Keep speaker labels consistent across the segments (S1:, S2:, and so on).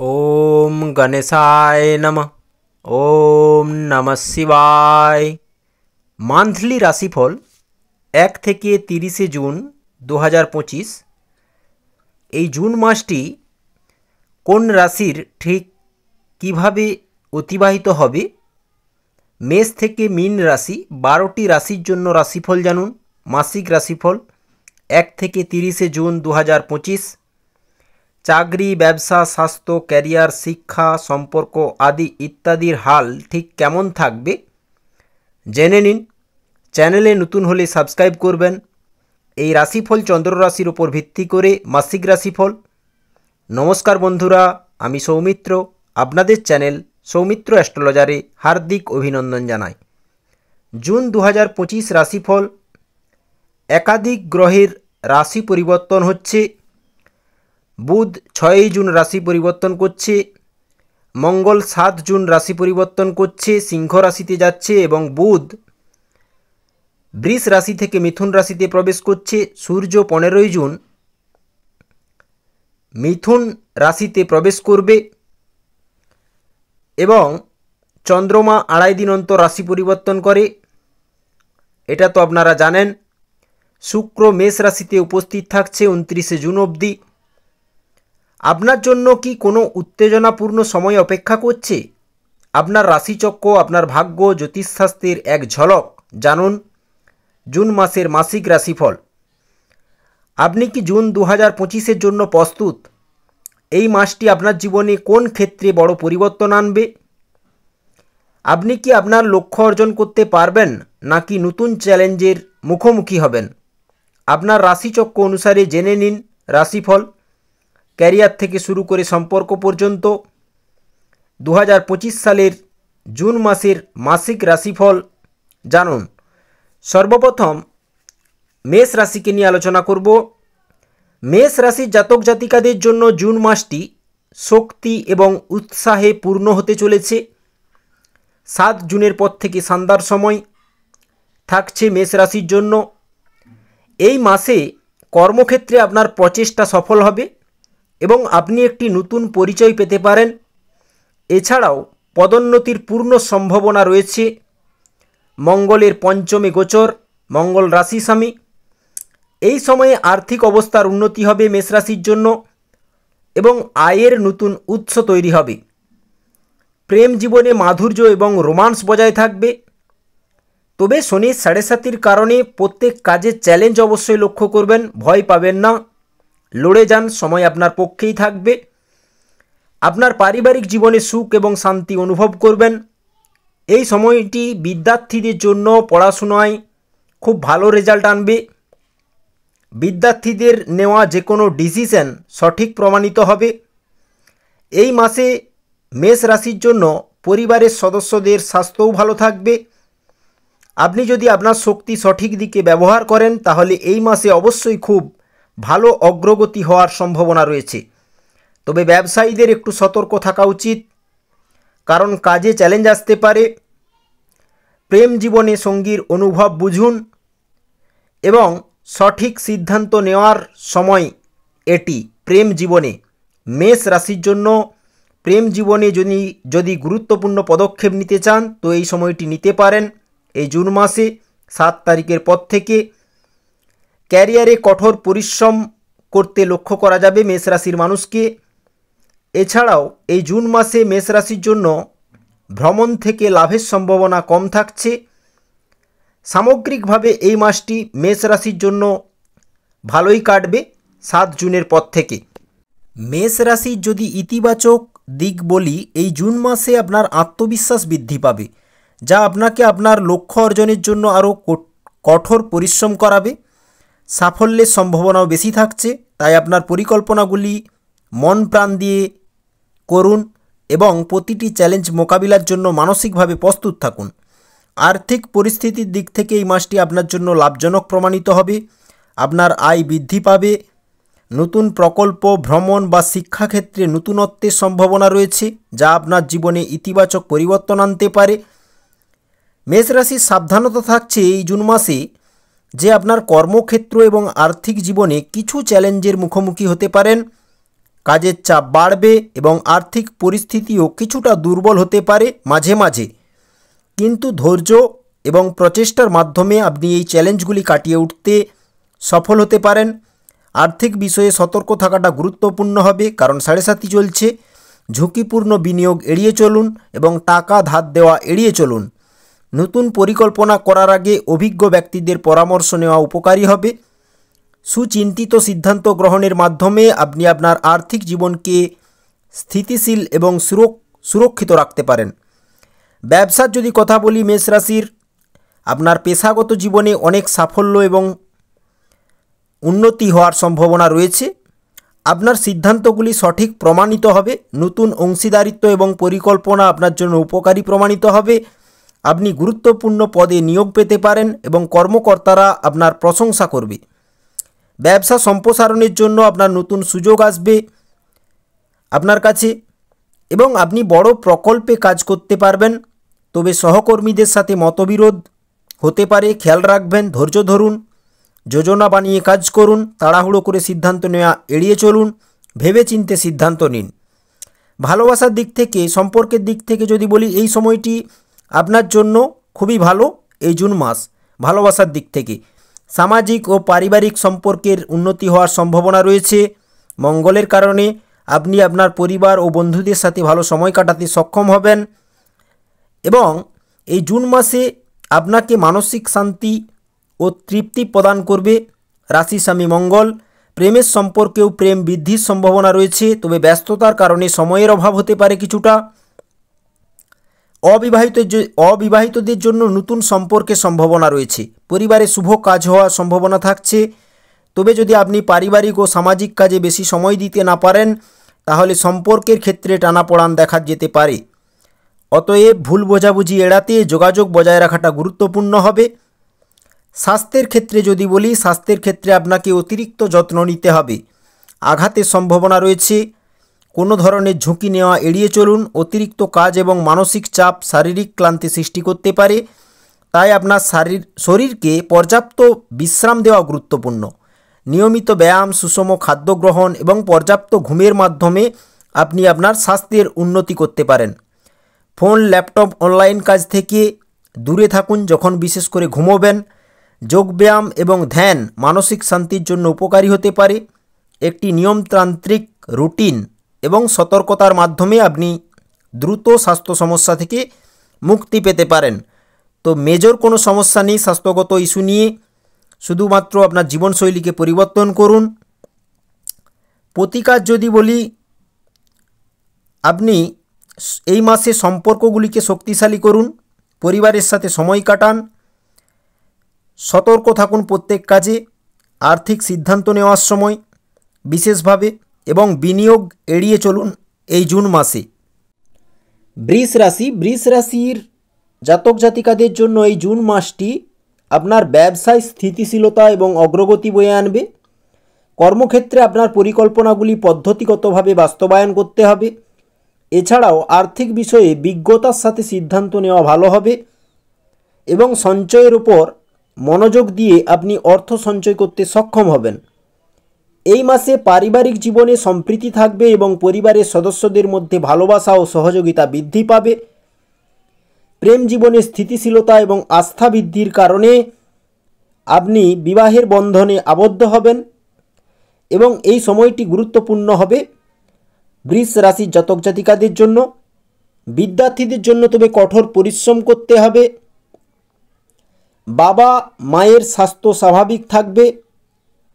S1: ओम गणेशाय नमः। ओम नमः शिवाय। মান্থলি রাশিফল 1 থেকে 30 জুন 2025। এই জুন মাসটি কোন রাশির ঠিক কিভাবে অতিবাহিত হবে, মেষ থেকে মীন রাশি 12টি রাশির জন্য রাশিফল জানুন। মাসিক রাশিফল 1 থেকে 30 জুন 2025। চাকরি, ব্যবসা, স্বাস্থ্য, ক্যারিয়ার, শিক্ষা, সম্পর্ক আদি ইত্যাদির হাল ঠিক কেমন থাকবে জেনে নিন। চ্যানেলে নতুন হলে সাবস্ক্রাইব করবেন। এই রাশিফল চন্দ্র রাশির উপর ভিত্তি করে মাসিক রাশিফল। নমস্কার বন্ধুরা, আমি সৌমিত্র, আপনাদের চ্যানেল সৌমিত্র অ্যাস্ট্রোলজারে হার্দিক অভিনন্দন জানাই। জুন 2025 রাশিফল। একাধিক গ্রহের রাশি পরিবর্তন হচ্ছে। বুধ 6 জুন রাশি পরিবর্তন করছে, মঙ্গল 7 জুন রাশি পরিবর্তন করছে, সিংহ রাশিতে যাচ্ছে, এবং বুধ বৃষ রাশি থেকে মিথুন রাশিতে প্রবেশ করছে। সূর্য 15 জুন মিথুন রাশিতে প্রবেশ করবে এবং চন্দ্রমা 2.5 দিন অন্তর রাশি পরিবর্তন করে, এটা তো আপনারা জানেন। শুক্র মেষ রাশিতে উপস্থিত থাকছে 29 জুন অবধি। আপনার জন্য কি কোনো উত্তেজনাপূর্ণ সময় অপেক্ষা করছে? আপনার রাশিচক্র, আপনার ভাগ্য, জ্যোতিষশাস্ত্রের এক ঝলক জানুন। জুন মাসের মাসিক রাশিফল। আপনি কি জুন 2025-এর জন্য প্রস্তুত? এই মাসটি আপনার জীবনে কোন ক্ষেত্রে বড় পরিবর্তন আনবে? আপনি কি আপনার লক্ষ্য অর্জন করতে পারবেন নাকি নতুন চ্যালেঞ্জের মুখোমুখি হবেন? আপনার রাশিচক্র অনুসারে জেনে নিন রাশিফল। ক্যারিয়ার থেকে শুরু করে সম্পর্ক পর্যন্ত 2025 সালের জুন মাসের মাসিক রাশিফল জানুন। সর্বপ্রথম মেষ রাশিকে নিয়ে আলোচনা করব। মেষ রাশির জাতক জাতিকাদের জন্য জুন মাসটি শক্তি এবং উৎসাহে পূর্ণ হতে চলেছে। 7 জুনের পর থেকে সন্ধ্যার সময় থাকছে মেষ রাশির জন্য। এই মাসে কর্মক্ষেত্রে আপনার প্রচেষ্টা সফল হবে এবং আপনি একটি নতুন পরিচয় পেতে পারেন। এছাড়াও পদোন্নতির পূর্ণ সম্ভাবনা রয়েছে। মঙ্গলের পঞ্চমে গোচর, মঙ্গল রাশি স্বামী। এই সময়ে আর্থিক অবস্থার উন্নতি হবে মেষ রাশির জন্য এবং আয়ের নতুন উৎস তৈরি হবে। প্রেম জীবনে মাধুর্য এবং রোমান্স বজায় থাকবে। তবে শনির 7.5-এর কারণে প্রত্যেক কাজে চ্যালেঞ্জ অবশ্যই লক্ষ্য করবেন, ভয় পাবেন না, লড়ে যান, সময় আপনার পক্ষেই থাকবে। আপনার পারিবারিক জীবনে সুখ এবং শান্তি অনুভব করবেন। এই সময়টি বিদ্যার্থীদের জন্য পড়াশোনায় খুব ভালো রেজাল্ট আনবে। বিদ্যার্থীদের নেওয়া যে কোনো ডিসিশন সঠিক প্রমাণিত হবে। এই মাসে মেষ রাশির জন্য পরিবারের সদস্যদের স্বাস্থ্যও ভালো থাকবে। আপনি যদি আপনার শক্তি সঠিক দিকে ব্যবহার করেন তাহলে এই মাসে অবশ্যই খুব ভালো অগ্রগতি হওয়ার সম্ভাবনা রয়েছে। তবে ব্যবসায়ীদের একটু সতর্ক থাকা উচিত, কারণ কাজে চ্যালেঞ্জ আসতে পারে। প্রেম জীবনে সঙ্গীর অনুভব বুঝুন এবং সঠিক সিদ্ধান্ত নেওয়ার সময় এটি। প্রেম জীবনে মেষ রাশির জন্য প্রেম জীবনে যদি গুরুত্বপূর্ণ পদক্ষেপ নিতে চান তো এই সময়টি নিতে পারেন। এই জুন মাসে 7 তারিখের পর থেকে ক্যারিয়ারে কঠোর পরিশ্রম করতে লক্ষ্য করা যাবে মেষ রাশির মানুষকে। এছাড়াও এই জুন মাসে মেষ রাশির জন্য ভ্রমণ থেকে লাভের সম্ভাবনা কম থাকছে। সামগ্রিকভাবে এই মাসটি মেষ রাশির জন্য ভালোই কাটবে 7 জুনের পর থেকে। মেষ রাশির যদি ইতিবাচক দিক বলি, এই জুন মাসে আপনার আত্মবিশ্বাস বৃদ্ধি পাবে, যা আপনাকে আপনার লক্ষ্য অর্জনের জন্য আরও কঠোর পরিশ্রম করাবে। সাফল্যের সম্ভাবনাও বেশি থাকছে, তাই আপনার পরিকল্পনাগুলি মন প্রাণ দিয়ে করুন এবং প্রতিটি চ্যালেঞ্জ মোকাবিলার জন্য মানসিকভাবে প্রস্তুত থাকুন। আর্থিক পরিস্থিতির দিক থেকে এই মাসটি আপনার জন্য লাভজনক প্রমাণিত হবে। আপনার আয় বৃদ্ধি পাবে। নতুন প্রকল্প, ভ্রমণ বা শিক্ষাক্ষেত্রে নতুনত্বের সম্ভাবনা রয়েছে, যা আপনার জীবনে ইতিবাচক পরিবর্তন আনতে পারে। মেষ রাশির সাবধানতা থাকছে এই জুন মাসে যে আপনার কর্মক্ষেত্র এবং আর্থিক জীবনে কিছু চ্যালেঞ্জের মুখোমুখি হতে পারেন। কাজের চাপ বাড়বে এবং আর্থিক পরিস্থিতিও কিছুটা দুর্বল হতে পারে মাঝে মাঝে, কিন্তু ধৈর্য এবং প্রচেষ্টার মাধ্যমে আপনি এই চ্যালেঞ্জগুলি কাটিয়ে উঠতে সফল হতে পারেন। আর্থিক বিষয়ে সতর্ক থাকাটা গুরুত্বপূর্ণ হবে, কারণ 7.5 চলছে। ঝুঁকিপূর্ণ বিনিয়োগ এড়িয়ে চলুন এবং টাকা ধার দেওয়া এড়িয়ে চলুন। নতুন পরিকল্পনা করার আগে অভিজ্ঞ ব্যক্তিদের পরামর্শ নেওয়া উপকারী হবে। সুচিন্তিত সিদ্ধান্ত গ্রহণের মাধ্যমে আপনি আপনার আর্থিক জীবনকে স্থিতিশীল এবং সুরক্ষিত রাখতে পারেন। ব্যবসার যদি কথা বলি, মেষ রাশির, আপনার পেশাগত জীবনে অনেক সাফল্য এবং উন্নতি হওয়ার সম্ভাবনা রয়েছে। আপনার সিদ্ধান্তগুলি সঠিক প্রমাণিত হবে। নতুন অংশীদারিত্ব এবং পরিকল্পনা আপনার জন্য উপকারী প্রমাণিত হবে। আপনি গুরুত্বপূর্ণ পদে নিয়োগ পেতে পারেন এবং কর্মকর্তারা আপনার প্রশংসা করবে। ব্যবসা সম্প্রসারণের জন্য আপনার নতুন সুযোগ আসবে আপনার কাছে এবং আপনি বড় প্রকল্পে কাজ করতে পারবেন। তবে সহকর্মীদের সাথে মতবিরোধ হতে পারে, খেয়াল রাখবেন। ধৈর্য ধরুন, যোজনা বানিয়ে কাজ করুন, তাড়াহুড়ো করে সিদ্ধান্ত নেওয়া এড়িয়ে চলুন, ভেবেচিন্তে সিদ্ধান্ত নিন। ভালোবাসার দিক থেকে, সম্পর্কের দিক থেকে যদি বলি, এই সময়টি আপনার জন্য খুবই ভালো। এই জুন মাস ভালোবাসার দিক থেকে সামাজিক ও পারিবারিক সম্পর্কের উন্নতি হওয়ার সম্ভাবনা রয়েছে। মঙ্গলের কারণে আপনি আপনার পরিবার ও বন্ধুদের সাথে ভালো সময় কাটাতে সক্ষম হবেন এবং এই জুন মাসে আপনাকে মানসিক শান্তি ও তৃপ্তি প্রদান করবে রাশি স্বামী মঙ্গল। প্রেমের সম্পর্কেও প্রেম বৃদ্ধির সম্ভাবনা রয়েছে, তবে ব্যস্ততার কারণে সময়ের অভাব হতে পারে কিছুটা। অবিবাহিতদের জন্য নতুন সম্পর্কের সম্ভাবনা রয়েছে। পরিবারে শুভ কাজ হওয়ার সম্ভাবনা থাকছে, তবে যদি আপনি পারিবারিক ও সামাজিক কাজে বেশি সময় দিতে না পারেন তাহলে সম্পর্কের ক্ষেত্রে টানাপোড়েন দেখা যেতে পারে। অতএব ভুল বোঝাবুঝি এড়াতে যোগাযোগ বজায় রাখাটা গুরুত্বপূর্ণ হবে। স্বাস্থ্যের ক্ষেত্রে যদি বলি, স্বাস্থ্যের ক্ষেত্রে আপনাকে অতিরিক্ত যত্ন নিতে হবে। আঘাতের সম্ভাবনা রয়েছে। কোনো ধরনের ঝুঁকি নেওয়া এড়িয়ে চলুন। অতিরিক্ত কাজ এবং মানসিক চাপ শারীরিক ক্লান্তি সৃষ্টি করতে পারে, তাই আপনার শরীরকে পর্যাপ্ত বিশ্রাম দেওয়া গুরুত্বপূর্ণ। নিয়মিত ব্যায়াম, সুষম খাদ্য গ্রহণ এবং পর্যাপ্ত ঘুমের মাধ্যমে আপনি আপনার স্বাস্থ্যের উন্নতি করতে পারেন। ফোন, ল্যাপটপ, অনলাইন কাজ থেকে দূরে থাকুন যখন বিশেষ করে ঘুমোবেন। যোগব্যায়াম এবং ধ্যান মানসিক শান্তির জন্য উপকারী হতে পারে। একটি নিয়মতান্ত্রিক রুটিন এবং সতর্কতার মাধ্যমে আপনি দ্রুত স্বাস্থ্য সমস্যা থেকে মুক্তি পেতে পারেন। তো মেজর কোনো সমস্যা নেই স্বাস্থ্যগত ইস্যু নিয়ে, শুধুমাত্র আপনার জীবনশৈলীকে পরিবর্তন করুন। প্রতিকার যদি বলি, আপনি এই মাসে সম্পর্কগুলিকে শক্তিশালী করুন, পরিবারের সাথে সময় কাটান, সতর্ক থাকুন প্রত্যেক কাজে, আর্থিক সিদ্ধান্ত নেওয়ার সময় বিশেষভাবে, এবং বিনিয়োগ এড়িয়ে চলুন এই জুন মাসে। বৃষ রাশির জাতক জাতিকাদের জন্য এই জুন মাসটি আপনার ব্যবসায় স্থিতিশীলতা এবং অগ্রগতি বয়ে আনবে। কর্মক্ষেত্রে আপনার পরিকল্পনাগুলি পদ্ধতিগতভাবে বাস্তবায়ন করতে হবে। এছাড়াও আর্থিক বিষয়ে বিজ্ঞতার সাথে সিদ্ধান্ত নেওয়া ভালো হবে এবং সঞ্চয়ের উপর মনোযোগ দিয়ে আপনি অর্থ সঞ্চয় করতে সক্ষম হবেন। এই মাসে পারিবারিক জীবনে সম্প্রীতি থাকবে এবং পরিবারের সদস্যদের মধ্যে ভালোবাসা ও সহযোগিতা বৃদ্ধি পাবে। প্রেম জীবনে স্থিতিশীলতা এবং আস্থা বৃদ্ধির কারণে আপনি বিবাহের বন্ধনে আবদ্ধ হবেন এবং এই সময়টি গুরুত্বপূর্ণ হবে বৃষ রাশির জাতক জাতিকাদের জন্য। বিদ্যার্থীদের জন্য তবে কঠোর পরিশ্রম করতে হবে। বাবা মায়ের স্বাস্থ্য স্বাভাবিক থাকবে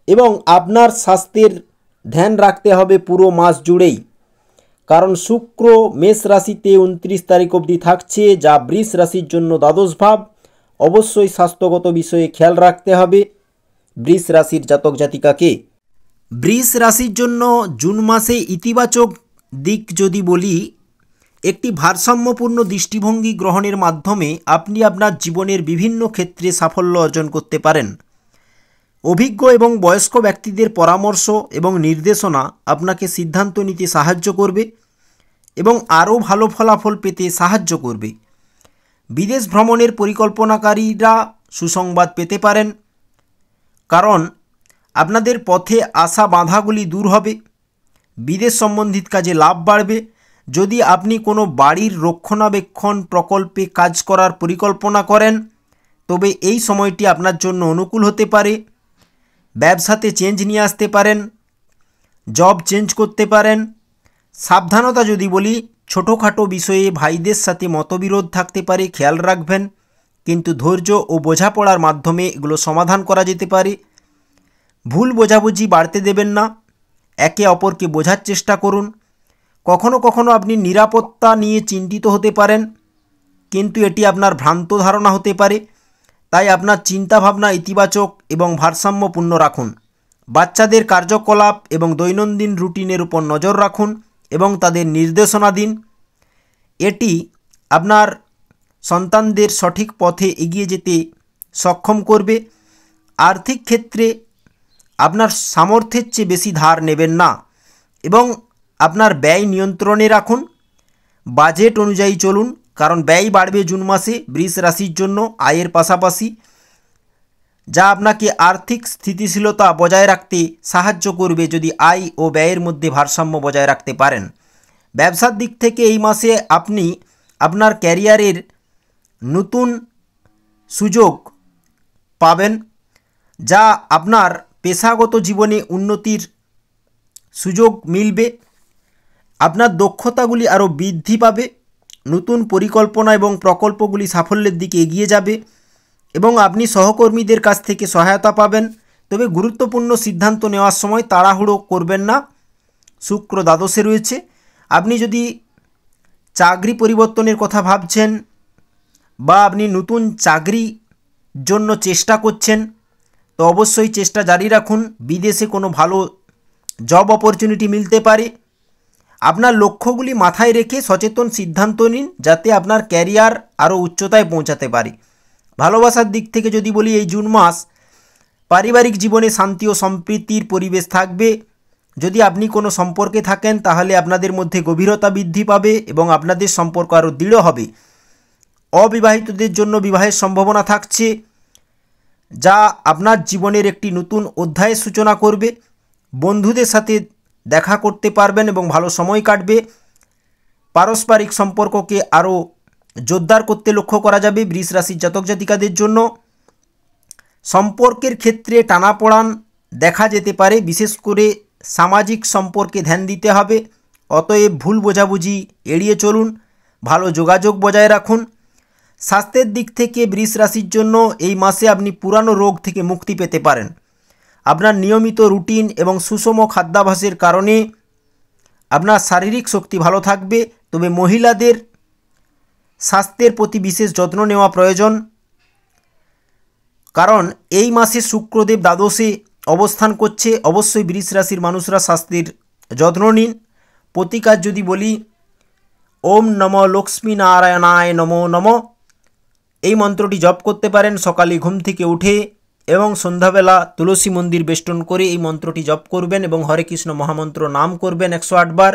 S1: এবং আপনার স্বাস্থ্যের ধ্যান রাখতে হবে পুরো মাস জুড়েই, কারণ শুক্র মেষ রাশিতে 29 তারিখ অবধি থাকছে, যা বৃষ রাশির জন্য দ্বাদশ ভাব। অবশ্যই স্বাস্থ্যগত বিষয়ে খেয়াল রাখতে হবে বৃষ রাশির জাতক জাতিকাকে। বৃষ রাশির জন্য জুন মাসে ইতিবাচক দিক যদি বলি, একটি ভারসাম্যপূর্ণ দৃষ্টিভঙ্গি গ্রহণের মাধ্যমে আপনি আপনার জীবনের বিভিন্ন ক্ষেত্রে সাফল্য অর্জন করতে পারেন। অভিজ্ঞ এবং বয়স্ক ব্যক্তিদের পরামর্শ এবং নির্দেশনা আপনাকে সিদ্ধান্ত নিতে সাহায্য করবে এবং আরও ভালো ফলাফল পেতে সাহায্য করবে। বিদেশ ভ্রমণের পরিকল্পনাকারীরা সুসংবাদ পেতে পারেন, কারণ আপনাদের পথে আসা বাধাগুলি দূর হবে। বিদেশ সম্বন্ধিত কাজে লাভ বাড়বে। যদি আপনি কোনো বাড়ির রক্ষণাবেক্ষণ প্রকল্পে কাজ করার পরিকল্পনা করেন তবে এই সময়টি আপনার জন্য অনুকূল হতে পারে। ব্যবসাতে চেঞ্জ নিয়ে আসতে পারেন, জব চেঞ্জ করতে পারেন। সাবধানতা যদি বলি, ছোটোখাটো বিষয়ে ভাইদের সাথে মতবিরোধ থাকতে পারে, খেয়াল রাখবেন, কিন্তু ধৈর্য ও বোঝাপড়ার মাধ্যমে এগুলো সমাধান করা যেতে পারে। ভুল বোঝাবুঝি বাড়তে দেবেন না, একে অপরকে বোঝার চেষ্টা করুন। কখনো কখনো আপনি নিরাপত্তা নিয়ে চিন্তিত হতে পারেন, কিন্তু এটি আপনার ভ্রান্ত ধারণা হতে পারে। তাই আপনার চিন্তাভাবনা ইতিবাচক এবং ভারসাম্যপূর্ণ রাখুন। বাচ্চাদের কার্যকলাপ এবং দৈনন্দিন রুটিনের উপর নজর রাখুন এবং তাদের নির্দেশনা দিন। এটি আপনার সন্তানদের সঠিক পথে এগিয়ে যেতে সক্ষম করবে। আর্থিক ক্ষেত্রে আপনার সামর্থ্যের চেয়ে বেশি ধার নেবেন না এবং আপনার ব্যয় নিয়ন্ত্রণে রাখুন। বাজেট অনুযায়ী চলুন, কারণ ব্যয় বাড়বে জুন মাসে বৃষ রাশির জন্য আয়ের পাশাপাশি, যা আপনাকে আর্থিক স্থিতিশীলতা বজায় রাখতে সাহায্য করবে যদি আয় ও ব্যয়ের মধ্যে ভারসাম্য বজায় রাখতে পারেন। ব্যবসার দিক থেকে এই মাসে আপনি আপনার ক্যারিয়ারের নতুন সুযোগ পাবেন, যা আপনার পেশাগত জীবনে উন্নতির সুযোগ মিলবে। আপনার দক্ষতাগুলি আরও বৃদ্ধি পাবে, নতুন পরিকল্পনা এবং প্রকল্পগুলি সাফল্যের দিকে এগিয়ে যাবে এবং আপনি সহকর্মীদের কাছ থেকে সহায়তা পাবেন। তবে গুরুত্বপূর্ণ সিদ্ধান্ত নেওয়ার সময় তাড়াহুড়ো করবেন না। শুক্র দ্বাদশে রয়েছে। আপনি যদি চাকরি পরিবর্তনের কথা ভাবছেন বা আপনি নতুন চাকরির জন্য চেষ্টা করছেন তো অবশ্যই চেষ্টা জারি রাখুন। বিদেশে কোনো ভালো জব অপরচুনিটি মিলতে পারে। আপনার লক্ষ্যগুলি মাথায় রেখে সচেতন সিদ্ধান্ত নিন, যাতে আপনার ক্যারিয়ার আরও উচ্চতায় পৌঁছাতে পারে। ভালোবাসার দিক থেকে যদি বলি, এই জুন মাস পারিবারিক জীবনে শান্তি ও সম্প্রীতির পরিবেশ থাকবে। যদি আপনি কোনো সম্পর্কে থাকেন তাহলে আপনাদের মধ্যে গভীরতা বৃদ্ধি পাবে এবং আপনাদের সম্পর্ক আরও দৃঢ় হবে। অবিবাহিতদের জন্য বিবাহের সম্ভাবনা থাকছে, যা আপনার জীবনের একটি নতুন অধ্যায়ের সূচনা করবে। বন্ধুদের সাথে দেখা করতে পারবেন এবং ভালো সময় কাটবে। পারস্পরিক সম্পর্ককে আরও জোরদার করতে লক্ষ্য করা যাবে বৃষ রাশির জাতক জাতিকাদের জন্য। সম্পর্কের ক্ষেত্রে টানাপোড়ান দেখা যেতে পারে, বিশেষ করে সামাজিক সম্পর্কে ধ্যান দিতে হবে। অতএব ভুল বোঝাবুঝি এড়িয়ে চলুন, ভালো যোগাযোগ বজায় রাখুন। স্বাস্থ্যের দিক থেকে বৃষ রাশির জন্য এই মাসে আপনি পুরানো রোগ থেকে মুক্তি পেতে পারেন। আপনার নিয়মিত রুটিন এবং সুষম খাদ্যাভ্যাসের কারণে আপনার শারীরিক শক্তি ভালো থাকবে। তবে মহিলাদের স্বাস্থ্যের প্রতি বিশেষ যত্ন নেওয়া প্রয়োজন, কারণ এই মাসে শুক্রদেব দ্বাদশে অবস্থান করছে। অবশ্যই বৃষ রাশির মানুষরা স্বাস্থ্যের যত্ন নিন। প্রতিকার যদি বলি, ওম নমো লক্ষ্মী নারায়ণায় নমো নমঃ, এই মন্ত্রটি জপ করতে পারেন সকালে ঘুম থেকে উঠে এবং সন্ধ্যাবেলা তুলসী মন্দির বেষ্টন করে এই মন্ত্রটি জপ করবেন এবং হরে কৃষ্ণ মহামন্ত্র নাম করবেন 108 বার।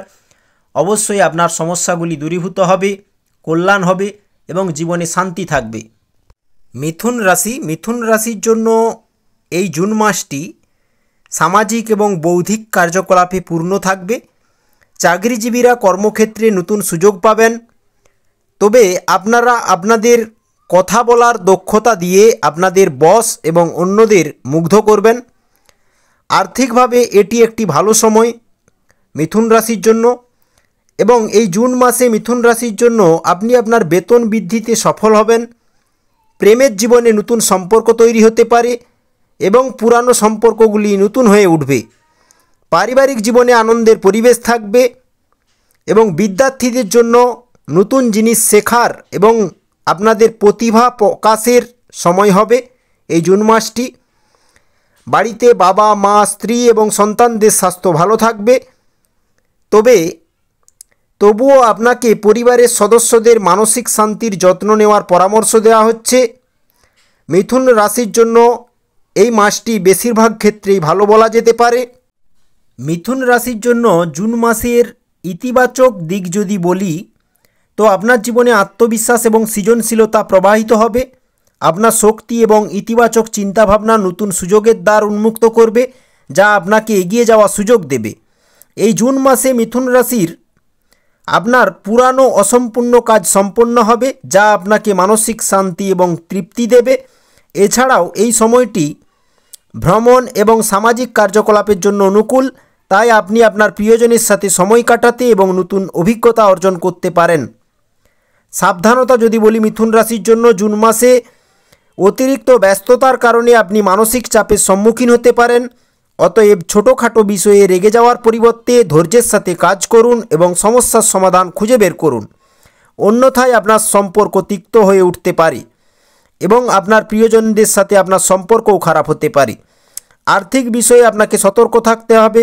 S1: অবশ্যই আপনার সমস্যাগুলি দূরীভূত হবে, কল্যাণ হবে এবং জীবনে শান্তি থাকবে। মিথুন রাশি, মিথুন রাশির জন্য এই জুন মাসটি সামাজিক এবং বৌদ্ধিক কার্যকলাপে পূর্ণ থাকবে। চাকরিজীবীরা কর্মক্ষেত্রে নতুন সুযোগ পাবেন। তবে আপনারা আপনাদের কথা বলার দক্ষতা দিয়ে আপনাদের বস এবং অন্যদের মুগ্ধ করবেন। আর্থিকভাবে এটি একটি ভালো সময় মিথুন রাশির জন্য এবং এই জুন মাসে মিথুন রাশির জন্য আপনি আপনার বেতন বৃদ্ধিতে সফল হবেন। প্রেমের জীবনে নতুন সম্পর্ক তৈরি হতে পারে এবং পুরানো সম্পর্কগুলি নতুন হয়ে উঠবে। পারিবারিক জীবনে আনন্দের পরিবেশ থাকবে এবং বিদ্যার্থীদের জন্য নতুন জিনিস শেখার এবং আপনাদের প্রতিভা প্রকাশের সময় হবে এই জুন মাসটি। বাড়িতে বাবা মা, স্ত্রী এবং সন্তানদের স্বাস্থ্য ভালো থাকবে। তবুও আপনাকে পরিবারের সদস্যদের মানসিক শান্তির যত্ন নেওয়ার পরামর্শ দেওয়া হচ্ছে। মিথুন রাশির জন্য এই মাসটি বেশিরভাগ ক্ষেত্রেই ভালো বলা যেতে পারে। মিথুন রাশির জন্য জুন মাসের ইতিবাচক দিক যদি বলি, তো আপনার জীবনে আত্মবিশ্বাস এবং সৃজনশীলতা প্রবাহিত হবে। আপনার শক্তি এবং ইতিবাচক চিন্তাভাবনা নতুন সুযোগের দ্বার উন্মুক্ত করবে, যা আপনাকে এগিয়ে যাওয়ার সুযোগ দেবে। এই জুন মাসে মিথুন রাশির আপনার পুরানো অসম্পূর্ণ কাজ সম্পন্ন হবে, যা আপনাকে মানসিক শান্তি এবং তৃপ্তি দেবে। এছাড়াও এই সময়টি ভ্রমণ এবং সামাজিক কার্যকলাপের জন্য অনুকূল, তাই আপনি আপনার প্রিয়জনের সাথে সময় কাটাতে এবং নতুন অভিজ্ঞতা অর্জন করতে পারেন। সাবধানতা যদি বলি মিথুন রাশির জন্য, জুন মাসে অতিরিক্ত ব্যস্ততার কারণে আপনি মানসিক চাপের সম্মুখীন হতে পারেন। অতএব ছোটোখাটো বিষয়ে রেগে যাওয়ার পরিবর্তে ধৈর্যের সাথে কাজ করুন এবং সমস্যার সমাধান খুঁজে বের করুন। অন্যথায় আপনার সম্পর্ক তিক্ত হয়ে উঠতে পারে এবং আপনার প্রিয়জনদের সাথে আপনার সম্পর্কও খারাপ হতে পারে। আর্থিক বিষয়ে আপনাকে সতর্ক থাকতে হবে।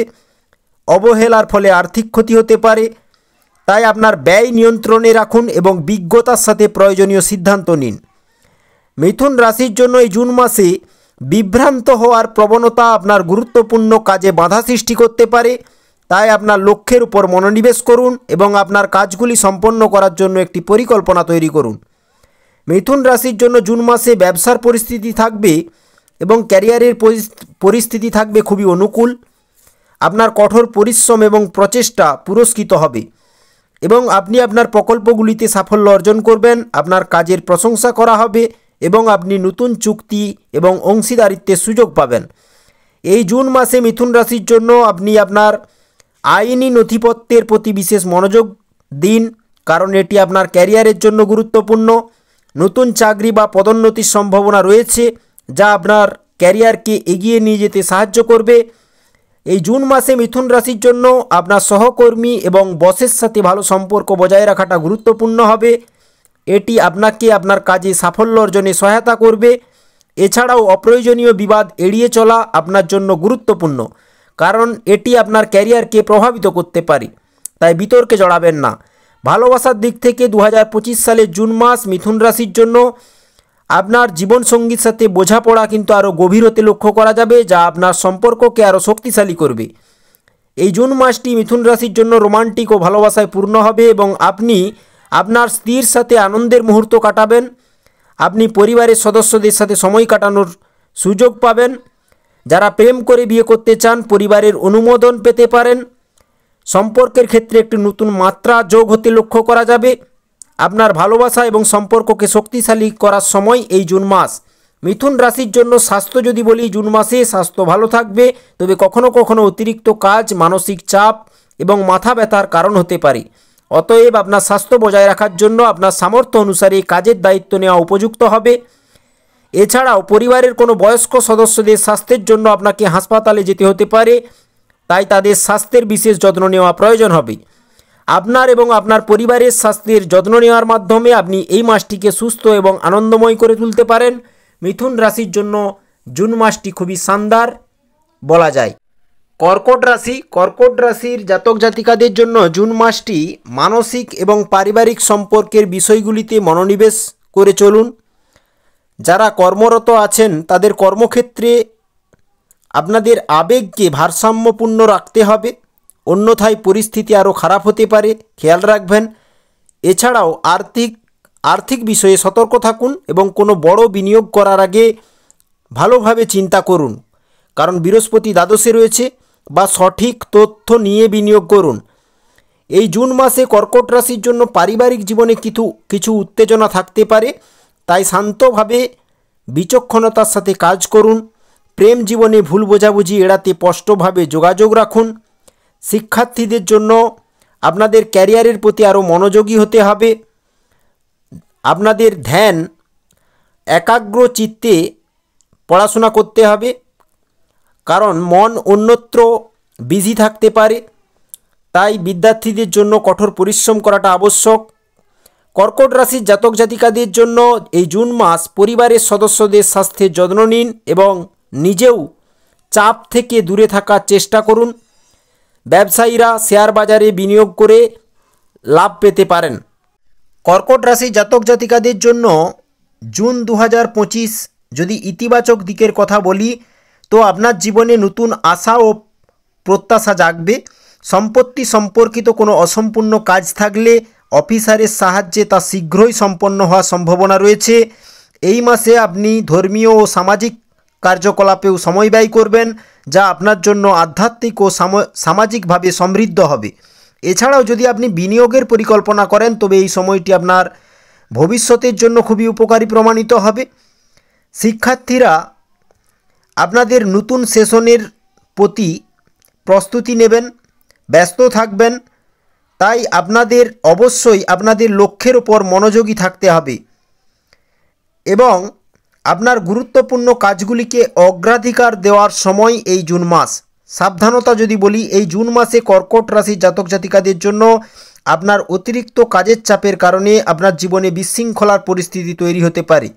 S1: অবহেলার ফলে আর্থিক ক্ষতি হতে পারে, তাই আপনার ব্যয় নিয়ন্ত্রণে রাখুন এবং বিজ্ঞতার সাথে প্রয়োজনীয় সিদ্ধান্ত নিন। মিথুন রাশির জন্য এই জুন মাসে বিভ্রান্ত হওয়ার প্রবণতা আপনার গুরুত্বপূর্ণ কাজে বাধা সৃষ্টি করতে পারে, তাই আপনার লক্ষ্যের উপর মনোনিবেশ করুন এবং আপনার কাজগুলি সম্পন্ন করার জন্য একটি পরিকল্পনা তৈরি করুন। মিথুন রাশির জন্য জুন মাসে ব্যবসার পরিস্থিতি থাকবে এবং ক্যারিয়ারের পরিস্থিতি থাকবে খুবই অনুকূল। আপনার কঠোর পরিশ্রম এবং প্রচেষ্টা পুরস্কৃত হবে এবং আপনি আপনার প্রকল্পগুলিতে সাফল্য অর্জন করবেন। আপনার কাজের প্রশংসা করা হবে এবং আপনি নতুন চুক্তি এবং অংশীদারিত্বের সুযোগ পাবেন। এই জুন মাসে মিথুন রাশির জন্য আপনি আপনার আইনি নথিপত্রের প্রতি বিশেষ মনোযোগ দিন, কারণ এটি আপনার ক্যারিয়ারের জন্য গুরুত্বপূর্ণ। নতুন চাকরি বা পদোন্নতির সম্ভাবনা রয়েছে, যা আপনার ক্যারিয়ারকে এগিয়ে নিয়ে যেতে সাহায্য করবে। এই জুন মাসে মিথুন রাশির জন্য আপনার সহকর্মী এবং বসের সাথে ভালো সম্পর্ক বজায় রাখাটা গুরুত্বপূর্ণ হবে। এটি আপনাকে আপনার কাজে সাফল্য অর্জনে সহায়তা করবে। এছাড়াও অপ্রয়োজনীয় বিবাদ এড়িয়ে চলা আপনার জন্য গুরুত্বপূর্ণ, কারণ এটি আপনার ক্যারিয়ারকে প্রভাবিত করতে পারে, তাই বিতর্কে জড়াবেন না। ভালোবাসার দিক থেকে 2025 সালের জুন মাস মিথুন রাশির জন্য আপনার জীবনসঙ্গীর সাথে বোঝাপড়া কিন্তু আরও গভীর হতে লক্ষ্য করা যাবে, যা আপনার সম্পর্ককে আরও শক্তিশালী করবে। এই জুন মাসটি মিথুন রাশির জন্য রোমান্টিক ও ভালোবাসায় পূর্ণ হবে এবং আপনি আপনার স্ত্রীর সাথে আনন্দের মুহূর্ত কাটাবেন। আপনি পরিবারের সদস্যদের সাথে সময় কাটানোর সুযোগ পাবেন। যারা প্রেম করে বিয়ে করতে চান, পরিবারের অনুমোদন পেতে পারেন। সম্পর্কের ক্ষেত্রে একটি নতুন মাত্রা যোগ হতে লক্ষ্য করা যাবে। আপনার ভালোবাসা এবং সম্পর্ককে শক্তিশালী করার সময় এই জুন মাস। মিথুন রাশির জন্য স্বাস্থ্য যদি বলি, জুন মাসে স্বাস্থ্য ভালো থাকবে, তবে কখনো কখনো অতিরিক্ত কাজ মানসিক চাপ এবং মাথা ব্যথার কারণ হতে পারে। অতএব আপনার স্বাস্থ্য বজায় রাখার জন্য আপনার সামর্থ্য অনুসারে কাজের দায়িত্ব নেওয়া উপযুক্ত হবে। এছাড়াও পরিবারের কোনো বয়স্ক সদস্যদের স্বাস্থ্যের জন্য আপনাকে হাসপাতালে যেতে হতে পারে, তাই তাদের স্বাস্থ্যের বিশেষ যত্ন নেওয়া প্রয়োজন হবে। আপনার এবং আপনার পরিবারের স্বাস্থ্যের যত্ন নেওয়ার মাধ্যমে আপনি এই মাসটিকে সুস্থ এবং আনন্দময় করে তুলতে পারেন। মিথুন রাশির জন্য জুন মাসটি খুবই শানদার বলা যায়। কর্কট রাশি, কর্কট রাশির জাতক জাতিকাদের জন্য জুন মাসটি মানসিক এবং পারিবারিক সম্পর্কের বিষয়গুলিতে মনোনিবেশ করে চলুন। যারা কর্মরত আছেন তাদের কর্মক্ষেত্রে আপনাদের আবেগকে ভারসাম্যপূর্ণ রাখতে হবে, অন্যথায় পরিস্থিতি আরও খারাপ হতে পারে, খেয়াল রাখবেন। এছাড়াও আর্থিক বিষয়ে সতর্ক থাকুন এবং কোনো বড় বিনিয়োগ করার আগে ভালোভাবে চিন্তা করুন, কারণ বৃহস্পতি দ্বাদশে রয়েছে, বা সঠিক তথ্য নিয়ে বিনিয়োগ করুন। এই জুন মাসে কর্কট রাশির জন্য পারিবারিক জীবনে কিছু উত্তেজনা থাকতে পারে, তাই শান্তভাবে বিচক্ষণতার সাথে কাজ করুন। প্রেম জীবনে ভুল বোঝাবুঝি এড়াতে স্পষ্টভাবে যোগাযোগ রাখুন। শিক্ষার্থীদের জন্য আপনাদের ক্যারিয়ারের প্রতি আরও মনোযোগী হতে হবে। আপনাদের ধ্যান একাগ্র চিত্তে পড়াশোনা করতে হবে, কারণ মন অন্যত্র বিজি থাকতে পারে, তাই বিদ্যার্থীদের জন্য কঠোর পরিশ্রম করাটা আবশ্যক। কর্কট রাশির জাতক জাতিকাদের জন্য এই জুন মাস পরিবারের সদস্যদের স্বাস্থ্যের যত্ন নিন এবং নিজেও চাপ থেকে দূরে থাকার চেষ্টা করুন। ব্যবসায়ীরা শেয়ার বাজারে বিনিয়োগ করে লাভ পেতে পারেন। কর্কট রাশির জাতক জাতিকাদের জন্য জুন 2025 যদি ইতিবাচক দিকের কথা বলি, তো আপনার জীবনে নতুন আশা ও প্রত্যাশা জাগবে। সম্পত্তি সম্পর্কিত কোনো অসম্পূর্ণ কাজ থাকলে অফিসারের সাহায্যে তা শীঘ্রই সম্পন্ন হওয়ার সম্ভাবনা রয়েছে। এই মাসে আপনি ধর্মীয় ও সামাজিক কার্যকলাপেও সময় ব্যয় করবেন, যা আপনার জন্য আধ্যাত্মিক ও সামাজিকভাবে সমৃদ্ধ হবে। এছাড়াও যদি আপনি বিনিয়োগের পরিকল্পনা করেন তবে এই সময়টি আপনার ভবিষ্যতের জন্য খুবই উপকারী প্রমাণিত হবে। শিক্ষার্থীরা আপনাদের নতুন সেশনের প্রতি প্রস্তুতি নেবেন, ব্যস্ত থাকবেন, তাই আপনাদের অবশ্যই আপনাদের লক্ষ্যের ওপর মনোযোগী থাকতে হবে এবং আপনার গুরুত্বপূর্ণ কাজগুলিকে অগ্রাধিকার দেওয়ার সময় এই জুন মাস। সাবধানতা যদি বলি, এই জুন মাসে কর্কট রাশির জাতক জাতিকাদের জন্য আপনার অতিরিক্ত কাজের চাপের কারণে আপনার জীবনে বিশৃঙ্খলার পরিস্থিতি তৈরি হতে পারে।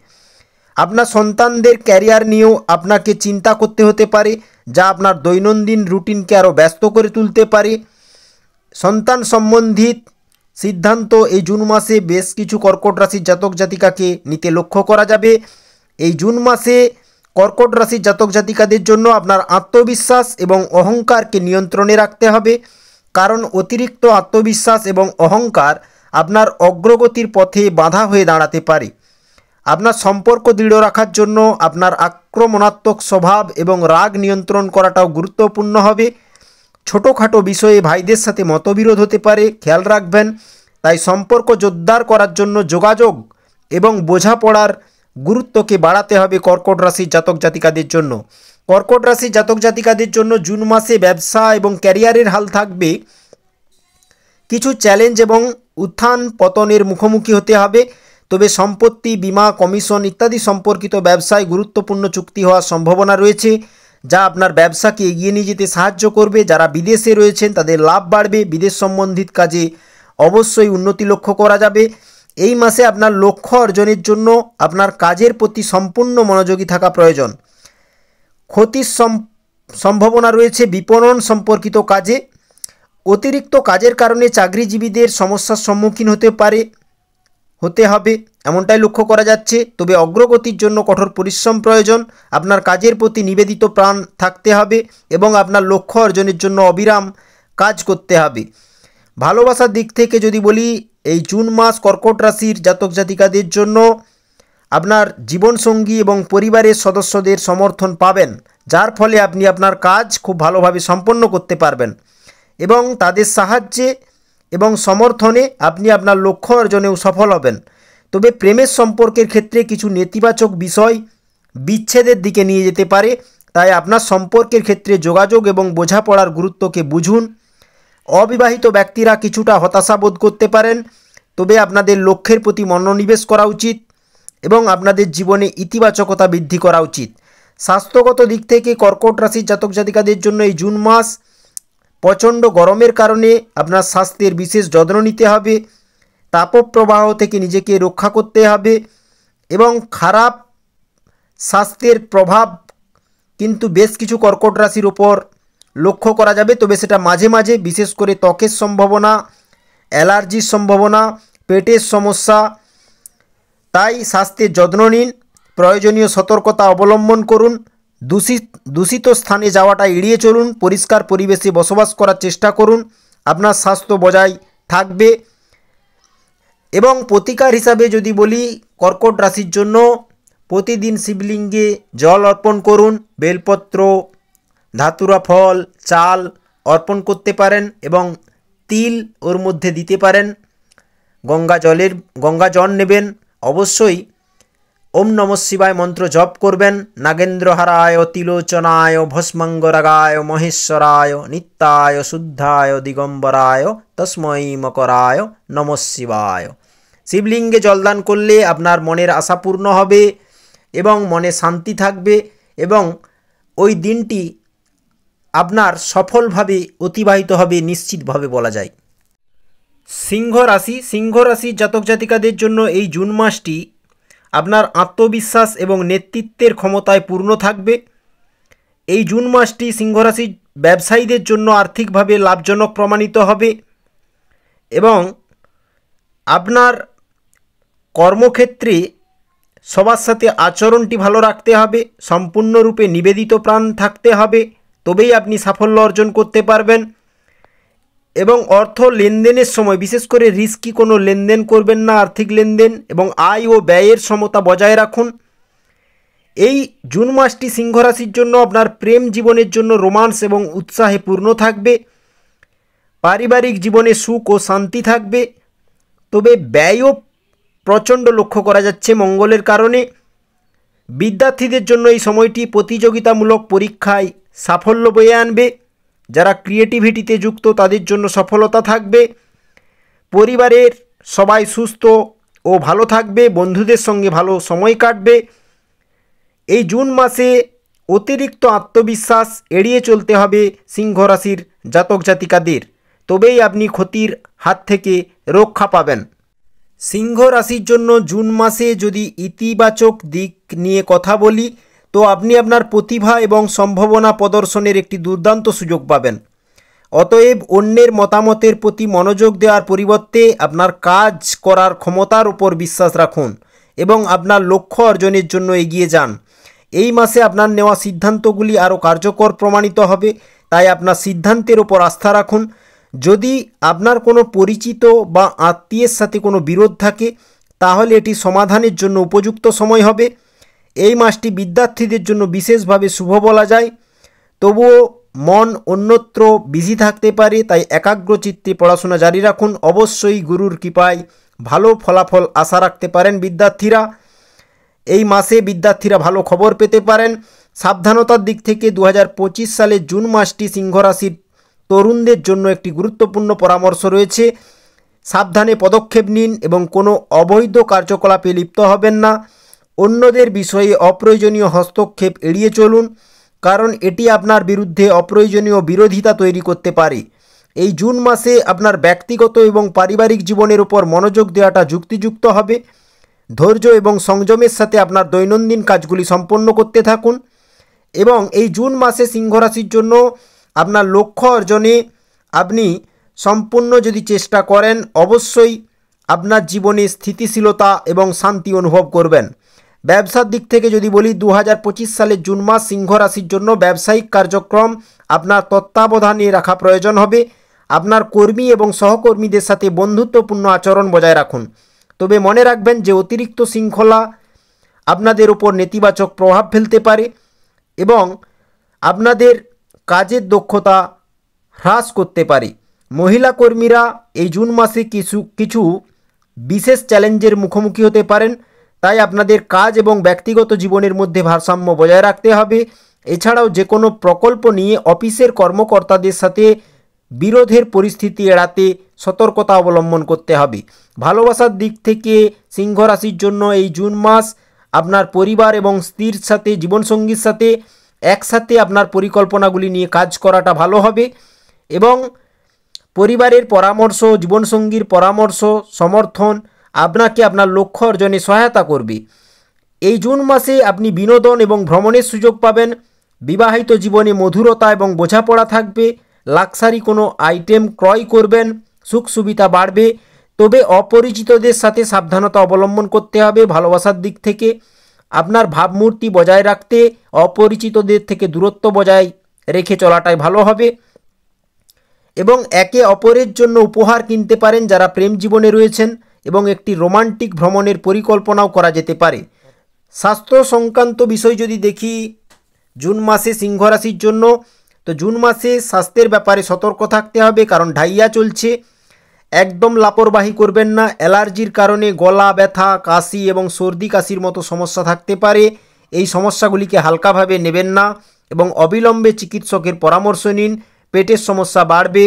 S1: আপনার সন্তানদের ক্যারিয়ার নিয়েও আপনাকে চিন্তা করতে হতে পারে, যা আপনার দৈনন্দিন রুটিনকে আরও ব্যস্ত করে তুলতে পারে। সন্তান সম্বন্ধিত সিদ্ধান্ত এই জুন মাসে বেশ কিছু কর্কট রাশির জাতক জাতিকাকে নিতে লক্ষ্য করা যাবে। এই জুন মাসে কর্কট রাশির জাতক জাতিকাদের জন্য আপনার আত্মবিশ্বাস এবং অহংকারকে নিয়ন্ত্রণে রাখতে হবে, কারণ অতিরিক্ত আত্মবিশ্বাস এবং অহংকার আপনার অগ্রগতির পথে বাধা হয়ে দাঁড়াতে পারে। আপনার সম্পর্ক দৃঢ় রাখার জন্য আপনার আক্রমণাত্মক স্বভাব এবং রাগ নিয়ন্ত্রণ করাটাও গুরুত্বপূর্ণ হবে। ছোটোখাটো বিষয়ে ভাইদের সাথে মতবিরোধ হতে পারে, খেয়াল রাখবেন। তাই সম্পর্ক জোরদার করার জন্য যোগাযোগ এবং বোঝাপড়ার গুরুত্বকে বাড়াতে হবে কর্কট রাশির জাতক জাতিকাদের জন্য। কর্কট রাশির জাতক জাতিকাদের জন্য জুন মাসে ব্যবসা এবং ক্যারিয়ারের হাল থাকবে কিছু চ্যালেঞ্জ এবং উত্থান পতনের মুখোমুখি হতে হবে। তবে সম্পত্তি, বীমা, কমিশন ইত্যাদি সম্পর্কিত ব্যবসায় গুরুত্বপূর্ণ চুক্তি হওয়ার সম্ভাবনা রয়েছে, যা আপনার ব্যবসাকে এগিয়ে নিয়ে যেতে সাহায্য করবে। যারা বিদেশে রয়েছেন তাদের লাভ বাড়বে। বিদেশ সম্বন্ধিত কাজে অবশ্যই উন্নতি লক্ষ্য করা যাবে। এই মাসে আপনার লক্ষ্য অর্জনের জন্য আপনার কাজের প্রতি সম্পূর্ণ মনোযোগী থাকা প্রয়োজন। ক্ষতির সম্ভাবনা রয়েছে বিপণন সম্পর্কিত কাজে। অতিরিক্ত কাজের কারণে চাকরিজীবীদের সমস্যার সম্মুখীন হতে হবে এমনটাই লক্ষ্য করা যাচ্ছে। তবে অগ্রগতির জন্য কঠোর পরিশ্রম প্রয়োজন। আপনার কাজের প্রতি নিবেদিত প্রাণ থাকতে হবে এবং আপনার লক্ষ্য অর্জনের জন্য অবিরাম কাজ করতে হবে। ভালোবাসার দিক থেকে যদি বলি, এই জুন মাস কর্কট রাশির জাতক জাতিকাদের জন্য আপনার জীবনসঙ্গী এবং পরিবারের সদস্যদের সমর্থন পাবেন, যার ফলে আপনি আপনার কাজ খুব ভালোভাবে সম্পন্ন করতে পারবেন এবং তাদের সাহায্যে এবং সমর্থনে আপনি আপনার লক্ষ্য অর্জনেও সফল হবেন। তবে প্রেমের সম্পর্কের ক্ষেত্রে কিছু নেতিবাচক বিষয় বিচ্ছেদের দিকে নিয়ে যেতে পারে, তাই আপনার সম্পর্কের ক্ষেত্রে যোগাযোগ এবং বোঝাপড়ার গুরুত্বকে বুঝুন। অবিবাহিত ব্যক্তিরা কিছুটা হতাশা বোধ করতে পারেন, তবে আপনাদের লক্ষ্যের প্রতি মনোনিবেশ করা উচিত এবং আপনাদের জীবনে ইতিবাচকতা বৃদ্ধি করা উচিত। স্বাস্থ্যগত দিক থেকে কর্কট রাশির জাতক জাতিকাদের জন্য এই জুন মাস প্রচণ্ড গরমের কারণে আপনার স্বাস্থ্যের বিশেষ যত্ন নিতে হবে। তাপপ্রবাহ থেকে নিজেকে রক্ষা করতে হবে এবং খারাপ স্বাস্থ্যের প্রভাব কিন্তু বেশ কিছু কর্কট রাশির ওপর লক্ষ্য করা যাবে, তবে সেটা মাঝে মাঝে, বিশেষ করে ত্বকের সম্ভাবনা, অ্যালার্জির সম্ভাবনা, পেটের সমস্যা। তাই স্বাস্থ্যের যত্ন নিন, প্রয়োজনীয় সতর্কতা অবলম্বন করুন, দূষিত স্থানে যাওয়াটা এড়িয়ে চলুন, পরিষ্কার পরিবেশে বসবাস করার চেষ্টা করুন, আপনার স্বাস্থ্য বজায় থাকবে। এবং প্রতিকার হিসাবে যদি বলি, কর্কট রাশির জন্য প্রতিদিন শিবলিঙ্গে জল অর্পণ করুন, বেলপত্র, ধাতুরা ফল, চাল অর্পণ করতে পারেন এবং তিল ওর মধ্যে দিতে পারেন। গঙ্গা জল নেবেন। অবশ্যই ওম নমঃ শিবায় মন্ত্র জপ করবেন। নাগেন্দ্রহারায় তিলোচনায় ভস্মাঙ্গরাগায় মহেশ্বরায় নিত্যায় শুদ্ধায় দিগম্বরায় তস্মৈ মকরায় নমঃ শিবায়। শিবলিঙ্গে জলদান করলে আপনার মনের আশা পূর্ণ হবে এবং মনে শান্তি থাকবে এবং ওই দিনটি আপনার সফলভাবে অতিবাহিত হবে নিশ্চিতভাবে বলা যায়। সিংহ রাশির জাতক জাতিকাদের জন্য এই জুন মাসটি আপনার আত্মবিশ্বাস এবং নেতৃত্বের ক্ষমতায় পূর্ণ থাকবে। এই জুন মাসটি সিংহ রাশির ব্যবসায়ীদের জন্য আর্থিকভাবে লাভজনক প্রমাণিত হবে এবং আপনার কর্মক্ষেত্রে সবার সাথে আচরণটি ভালো রাখতে হবে, সম্পূর্ণরূপে নিবেদিত প্রাণ থাকতে হবে, তবেই আপনি সাফল্য অর্জন করতে পারবেন। এবং অর্থ লেনদেনের সময় বিশেষ করে রিস্কি কোনো লেনদেন করবেন না, আর্থিক লেনদেন, এবং আয় ও ব্যয়ের সমতা বজায় রাখুন। এই জুন মাসটি সিংহ রাশির জন্য আপনার প্রেম জীবনের জন্য রোমান্স এবং উৎসাহে পূর্ণ থাকবে। পারিবারিক জীবনে সুখ ও শান্তি থাকবে। তবে ব্যয়ও প্রচণ্ড লক্ষ্য করা যাচ্ছে মঙ্গলের কারণে। বিদ্যার্থীদের জন্য এই সময়টি প্রতিযোগিতামূলক পরীক্ষায় সাফল্য বয়ে আনবে। যারা ক্রিয়েটিভিটিতে যুক্ত তাদের জন্য সফলতা থাকবে। পরিবারের সবাই সুস্থ ও ভালো থাকবে। বন্ধুদের সঙ্গে ভালো সময় কাটবে। এই জুন মাসে অতিরিক্ত আত্মবিশ্বাস এড়িয়ে চলতে হবে সিংহ রাশির জাতক জাতিকাদের, তবেই আপনি ক্ষতির হাত থেকে রক্ষা পাবেন। সিংহ রাশির জন্য জুন মাসে যদি ইতিবাচক দিক নিয়ে কথা বলি, তো আপনি আপনার প্রতিভা এবং সম্ভাবনা প্রদর্শনের একটি দুর্দান্ত সুযোগ পাবেন। অতএব অন্যের মতামতের প্রতি মনোযোগ দেওয়ার পরিবর্তে আপনার কাজ করার ক্ষমতার উপর বিশ্বাস রাখুন এবং আপনার লক্ষ্য অর্জনের জন্য এগিয়ে যান। এই মাসে আপনার নেওয়া সিদ্ধান্তগুলি আরও কার্যকর প্রমাণিত হবে, তাই আপনার সিদ্ধান্তের ওপর আস্থা রাখুন। যদি আপনার কোনো পরিচিত বা আত্মীয়ের সাথে কোনো বিরোধ থাকে, তাহলে এটি সমাধানের জন্য উপযুক্ত সময় হবে। এই মাসটি বিদ্যার্থীদের জন্য বিশেষভাবে শুভ বলা যায়। তবুও মন অন্যত্র বিজি থাকতে পারে, তাই একাগ্রচিত্তে পড়াশোনা জারি রাখুন। অবশ্যই গুরুর কৃপায় ভালো ফলাফল আশা রাখতে পারেন বিদ্যার্থীরা। এই মাসে বিদ্যার্থীরা ভালো খবর পেতে পারেন। সাবধানতার দিক থেকে 2025 সালের জুন মাসটি সিংহ রাশির তরুণদের জন্য একটি গুরুত্বপূর্ণ পরামর্শ রয়েছে। সাবধানে পদক্ষেপ নিন এবং কোনো অবৈধ কার্যকলাপে লিপ্ত হবেন না। অন্যদের বিষয়ে অপ্রয়োজনীয় হস্তক্ষেপ এড়িয়ে চলুন, কারণ এটি আপনার বিরুদ্ধে অপ্রয়োজনীয় বিরোধিতা তৈরি করতে পারে। এই জুন মাসে আপনার ব্যক্তিগত এবং পারিবারিক জীবনের উপর মনোযোগ দেওয়াটা যুক্তিযুক্ত হবে। ধৈর্য এবং সংযমের সাথে আপনার দৈনন্দিন কাজগুলি সম্পন্ন করতে থাকুন এবং এই জুন মাসে সিংহ রাশির জন্য আপনার লক্ষ্য অর্জনে আপনি সম্পূর্ণ যদি চেষ্টা করেন, অবশ্যই আপনার জীবনে স্থিতিশীলতা এবং শান্তি অনুভব করবেন। ব্যবসার দিক থেকে যদি বলি, 2025 সালের জুন মাস সিংহ রাশির জন্য ব্যবসায়িক কার্যক্রম আপনার তত্ত্বাবধানে রাখা প্রয়োজন হবে। আপনার কর্মী এবং সহকর্মীদের সাথে বন্ধুত্বপূর্ণ আচরণ বজায় রাখুন। তবে মনে রাখবেন যে অতিরিক্ত শৃঙ্খলা আপনাদের উপর নেতিবাচক প্রভাব ফেলতে পারে এবং আপনাদের কাজের দক্ষতা হ্রাস করতে পারে। মহিলা কর্মীরা এই জুন মাসে কিছু বিশেষ চ্যালেঞ্জের মুখোমুখি হতে পারেন, তাই আপনাদের কাজ এবং ব্যক্তিগত জীবনের মধ্যে ভারসাম্য বজায় রাখতে হবে। এছাড়াও যে কোনো প্রকল্প নিয়ে অফিসের কর্মকর্তাদের সাথে বিরোধের পরিস্থিতি এড়াতে সতর্কতা অবলম্বন করতে হবে। ভালোবাসার দিক থেকে সিংহ রাশির জন্য এই জুন মাস আপনার পরিবার এবং স্ত্রীর সাথে, জীবনসঙ্গীর সাথে একসাথে আপনার পরিকল্পনাগুলি নিয়ে কাজ করাটা ভালো হবে এবং পরিবারের পরামর্শ, জীবনসঙ্গীর পরামর্শ, সমর্থন আপনাকে আপনার লক্ষ্য অর্জনে সহায়তা করবে। এই জুন মাসে আপনি বিনোদন এবং ভ্রমণের সুযোগ পাবেন। বিবাহিত জীবনে মধুরতা এবং বোঝাপড়া থাকবে। লাক্সারি কোনো আইটেম ক্রয় করবেন, সুখ সুবিধা বাড়বে। তবে অপরিচিতদের সাথে সাবধানতা অবলম্বন করতে হবে। ভালোবাসার দিক থেকে আপনার ভাবমূর্তি বজায় রাখতে অপরিচিতদের থেকে দূরত্ব বজায় রেখে চলাটাই ভালো হবে এবং একে অপরের জন্য উপহার কিনতে পারেন যারা প্রেম জীবনে রয়েছেন এবং একটি রোমান্টিক ভ্রমণের পরিকল্পনাও করা যেতে পারে। স্বাস্থ্য সংক্রান্ত বিষয় যদি দেখি জুন মাসে সিংহ রাশির জন্য, তো জুন মাসে স্বাস্থ্যের ব্যাপারে সতর্ক থাকতে হবে, কারণ ঢাইয়া চলছে। একদম লাপরবাহি করবেন না। অ্যালার্জির কারণে গলা ব্যথা, কাশি এবং সর্দি কাশির মতো সমস্যা থাকতে পারে। এই সমস্যাগুলিকে হালকাভাবে নেবেন না এবং অবিলম্বে চিকিৎসকের পরামর্শ নিন। পেটের সমস্যা বাড়বে।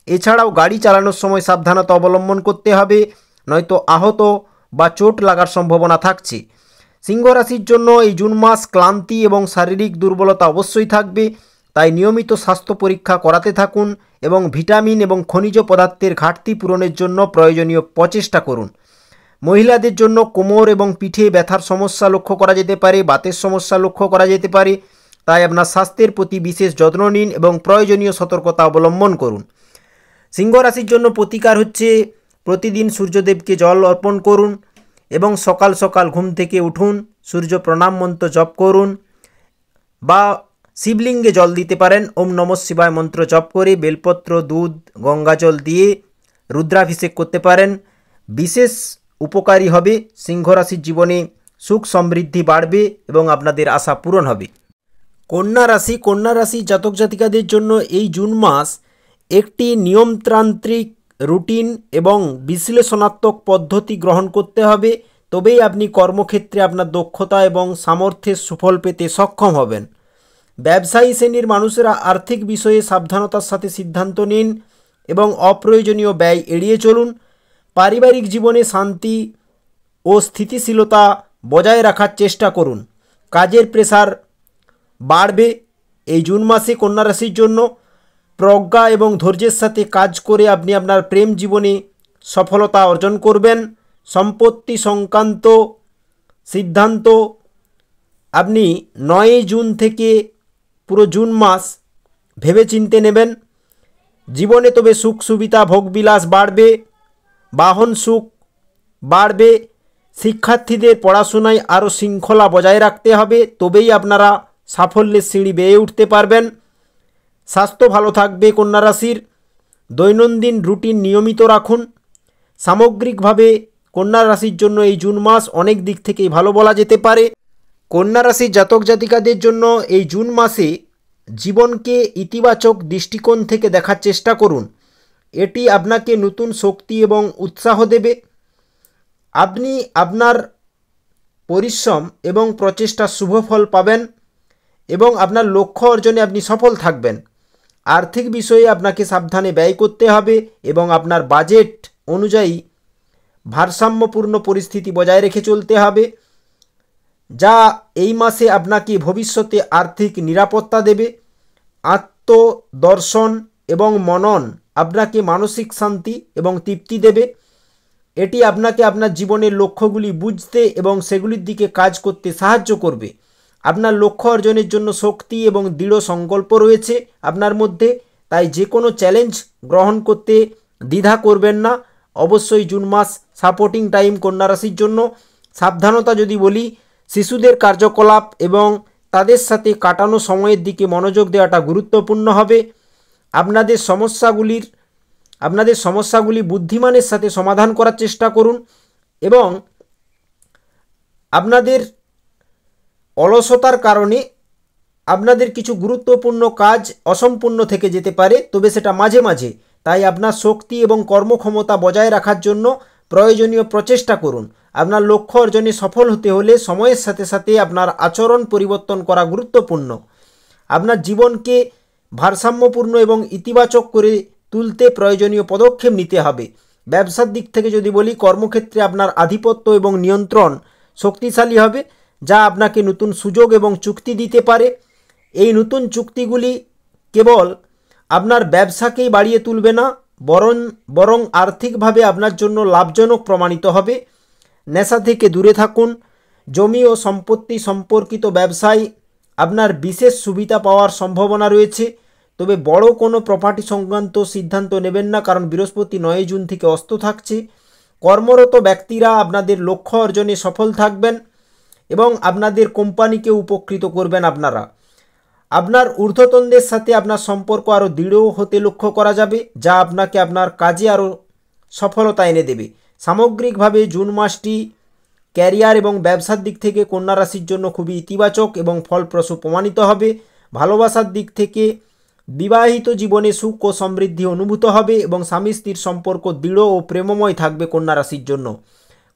S1: এছাড়াও গাড়ি চালানোর সময় সাবধানতা অবলম্বন করতে হবে, নয়তো আহত বা চোট লাগার সম্ভাবনা থাকছে। সিংহ রাশির জন্য এই জুন মাস ক্লান্তি এবং শারীরিক দুর্বলতা অবশ্যই থাকবে, তাই নিয়মিত স্বাস্থ্য পরীক্ষা করাতে থাকুন এবং ভিটামিন এবং খনিজ পদার্থের ঘাটতি পূরণের জন্য প্রয়োজনীয় প্রচেষ্টা করুন। মহিলাদের জন্য কোমর এবং পিঠে ব্যথার সমস্যা লক্ষ্য করা যেতে পারে, বাতের সমস্যা লক্ষ্য করা যেতে পারে, তাই আপনার স্বাস্থ্যের প্রতি বিশেষ যত্ন নিন এবং প্রয়োজনীয় সতর্কতা অবলম্বন করুন। সিংহ রাশির জন্য প্রতিকার হচ্ছে প্রতিদিন সূর্যদেবকে জল অর্পণ করুন এবং সকাল সকাল ঘুম থেকে উঠুন, সূর্য প্রণাম মন্ত্র জপ করুন বা শিবলিঙ্গে জল দিতে পারেন। ওম নমঃ শিবায় মন্ত্র জপ করে বেলপত্র, দুধ, গঙ্গা জল দিয়ে রুদ্রাভিষেক করতে পারেন। বিশেষ উপকারী হবে। সিংহ রাশির জীবনে সুখ সমৃদ্ধি বাড়বে এবং আপনাদের আশা পূরণ হবে। কন্যা রাশি জাতক জাতিকাদের জন্য এই জুন মাস একটি নিয়মতান্ত্রিক রুটিন এবং বিশ্লেষণাত্মক পদ্ধতি গ্রহণ করতে হবে, তবেই আপনি কর্মক্ষেত্রে আপনার দক্ষতা এবং সামর্থ্যের সুফল পেতে সক্ষম হবেন। ব্যবসায়ী শ্রেণীর মানুষেরা আর্থিক বিষয়ে সাবধানতার সাথে সিদ্ধান্ত নিন এবং অপ্রয়োজনীয় ব্যয় এড়িয়ে চলুন। পারিবারিক জীবনে শান্তি ও স্থিতিশীলতা বজায় রাখার চেষ্টা করুন। কাজের প্রেসার বাড়বে। এই জুন মাসে কন্যা রাশির জন্য প্রজ্ঞা এবং ধৈর্যের সাথে কাজ করে আপনি আপনার প্রেম জীবনে সফলতা অর্জন করবেন। সম্পত্তি সংক্রান্ত সিদ্ধান্ত আপনি 9 জুন থেকে পুরো জুন মাস ভেবেচিন্তে নেবেন। জীবনে তবে সুখ সুবিধা ভোগবিলাস বাড়বে, বাহন সুখ বাড়বে। শিক্ষার্থীদের পড়াশোনায় আরও শৃঙ্খলা বজায় রাখতে হবে, তবেই আপনারা সাফল্যের সিঁড়ি বেয়ে উঠতে পারবেন। স্বাস্থ্য ভালো থাকবে কন্যা রাশির। দৈনন্দিন রুটিন নিয়মিত রাখুন। সামগ্রিকভাবে কন্যা রাশির জন্য এই জুন মাস অনেক দিক থেকেই ভালো বলা যেতে পারে। কন্যা রাশির জাতক জাতিকাদের জন্য এই জুন মাসে জীবনকে ইতিবাচক দৃষ্টিকোণ থেকে দেখার চেষ্টা করুন। এটি আপনাকে নতুন শক্তি এবং উৎসাহ দেবে। আপনি আপনার পরিশ্রম এবং প্রচেষ্টার শুভ ফল পাবেন এবং আপনার লক্ষ্য অর্জনে আপনি সফল থাকবেন। আর্থিক বিষয়ে আপনাকে সাবধানে ব্যয় করতে হবে এবং আপনার বাজেট অনুযায়ী ভারসাম্যপূর্ণ পরিস্থিতি বজায় রেখে চলতে হবে, যা এই মাসে আপনাকে ভবিষ্যতে আর্থিক নিরাপত্তা দেবে। আত্মদর্শন এবং মনন আপনাকে মানসিক শান্তি এবং তৃপ্তি দেবে। এটি আপনাকে আপনার জীবনের লক্ষ্যগুলি বুঝতে এবং সেগুলির দিকে কাজ করতে সাহায্য করবে। আপনার লক্ষ্য অর্জনের জন্য শক্তি এবং দৃঢ় সংকল্প রয়েছে আপনার মধ্যে, তাই যে কোনো চ্যালেঞ্জ গ্রহণ করতে দ্বিধা করবেন না। অবশ্যই জুন মাস সাপোর্টিং টাইম কন্যা রাশির জন্য। সাবধানতা যদি বলি, শিশুদের কার্যকলাপ এবং তাদের সাথে কাটানো সময়ের দিকে মনোযোগ দেওয়াটা গুরুত্বপূর্ণ হবে। আপনাদের সমস্যাগুলি বুদ্ধিমানের সাথে সমাধান করার চেষ্টা করুন এবং আপনাদের অলসতার কারণে আপনাদের কিছু গুরুত্বপূর্ণ কাজ অসম্পূর্ণ থেকে যেতে পারে, তবে সেটা মাঝে মাঝে। তাই আপনার শক্তি এবং কর্মক্ষমতা বজায় রাখার জন্য প্রয়োজনীয় প্রচেষ্টা করুন। আপনার লক্ষ্য অর্জনে সফল হতে হলে সময়ের সাথে সাথে আপনার আচরণ পরিবর্তন করা গুরুত্বপূর্ণ। আপনার জীবনকে ভারসাম্যপূর্ণ এবং ইতিবাচক করে তুলতে প্রয়োজনীয় পদক্ষেপ নিতে হবে। ব্যবসার দিক থেকে যদি বলি, কর্মক্ষেত্রে আপনার আধিপত্য এবং নিয়ন্ত্রণ শক্তিশালী হবে, যা আপনাকে নতুন সুযোগ এবং চুক্তি দিতে পারে। এই নতুন চুক্তিগুলি কেবল আপনার ব্যবসাকেই বাড়িয়ে তুলবে না, বরং আর্থিকভাবে আপনার জন্য লাভজনক প্রমাণিত হবে। নেশা থেকে দূরে থাকুন। জমি ও সম্পত্তি সম্পর্কিত ব্যবসায় আপনার বিশেষ সুবিধা পাওয়ার সম্ভাবনা রয়েছে, তবে বড় কোনো প্রপার্টি সংক্রান্ত সিদ্ধান্ত নেবেন না, কারণ বৃহস্পতি 9 জুন থেকে অস্ত থাকছে। কর্মরত ব্যক্তিরা আপনাদের লক্ষ্য অর্জনে সফল থাকবেন এবং আপনাদের কোম্পানিকে উপকৃত করবেন। আপনার ঊর্ধ্বতনদের সাথে আপনার সম্পর্ক আরও দৃঢ় হতে লক্ষ্য করা যাবে, যা আপনাকে আপনার কাজে আরও সফলতা এনে দেবে। সামগ্রিকভাবে জুন মাসটি ক্যারিয়ার এবং ব্যবসার দিক থেকে কন্যা রাশির জন্য খুবই ইতিবাচক এবং ফলপ্রসূ প্রমাণিত হবে। ভালোবাসার দিক থেকে বিবাহিত জীবনে সুখ ও সমৃদ্ধি অনুভূত হবে এবং স্বামী স্ত্রীর সম্পর্ক দৃঢ় ও প্রেমময় থাকবে কন্যা রাশির জন্য।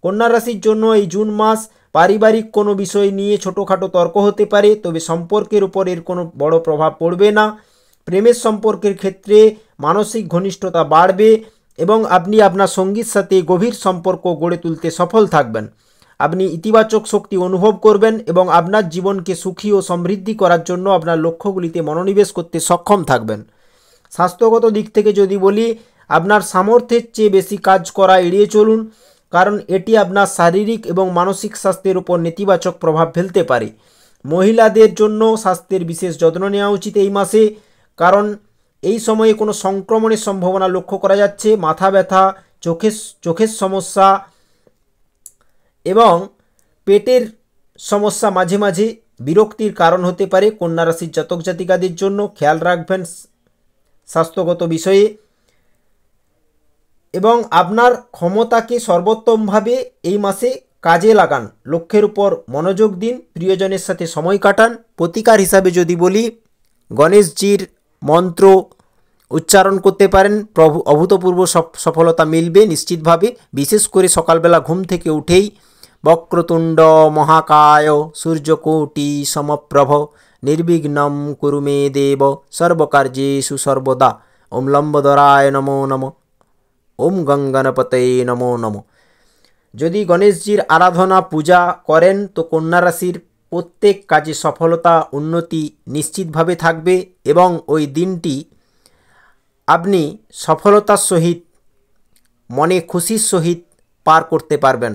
S1: কন্যা রাশির জন্য এই জুন মাস পারিবারিক কোনো বিষয় নিয়ে ছোটোখাটো তর্ক হতে পারে, তবে সম্পর্কের উপর এর কোনো বড় প্রভাব পড়বে না। প্রেমের সম্পর্কের ক্ষেত্রে মানসিক ঘনিষ্ঠতা বাড়বে এবং আপনি আপনার সঙ্গীর সাথে গভীর সম্পর্ক গড়ে তুলতে সফল থাকবেন। আপনি ইতিবাচক শক্তি অনুভব করবেন এবং আপনার জীবনকে সুখী ও সমৃদ্ধি করার জন্য আপনার লক্ষ্যগুলিতে মনোনিবেশ করতে সক্ষম থাকবেন। স্বাস্থ্যগত দিক থেকে যদি বলি, আপনার সামর্থ্যের চেয়ে বেশি কাজ করা এড়িয়ে চলুন, কারণ এটি আপনার শারীরিক এবং মানসিক স্বাস্থ্যের উপর নেতিবাচক প্রভাব ফেলতে পারে। মহিলাদের জন্য স্বাস্থ্যের বিশেষ যত্ন নেওয়া উচিত এই মাসে, কারণ এই সময়ে কোনো সংক্রমণের সম্ভাবনা লক্ষ্য করা যাচ্ছে। মাথা ব্যথা, চোখের সমস্যা এবং পেটের সমস্যা মাঝে মাঝে বিরক্তির কারণ হতে পারে। কন্যা রাশির জাতক জাতিকাদের জন্য খেয়াল রাখবেন স্বাস্থ্যগত বিষয়ে এবং আপনার ক্ষমতাকে সর্বোত্তমভাবে এই মাসে কাজে লাগান, লক্ষ্যের উপর মনোযোগ দিন, প্রিয়জনের সাথে সময় কাটান। প্রতিকার হিসাবে যদি বলি, গণেশজির মন্ত্র উচ্চারণ করতে পারেন, অভূতপূর্ব সফলতা মিলবে নিশ্চিতভাবে। বিশেষ করে সকালবেলা ঘুম থেকে উঠেই বক্রতুণ্ড মহাকায় সূর্যকোটি সমপ্রভ নির্বিঘ্নম কুরু মে দেব সর্বকার্যেষু সর্বদা ওম লম্বোদরায় নমো নমঃ ওম গঙ্গণপতয়ে নমো নমঃ। যদি গণেশজির আরাধনা পূজা করেন তো কন্যা রাশির প্রত্যেক কাজে সফলতা উন্নতি নিশ্চিতভাবে থাকবে এবং ওই দিনটি আপনি সফলতার সহিত মনে খুশির সহিত পার করতে পারবেন।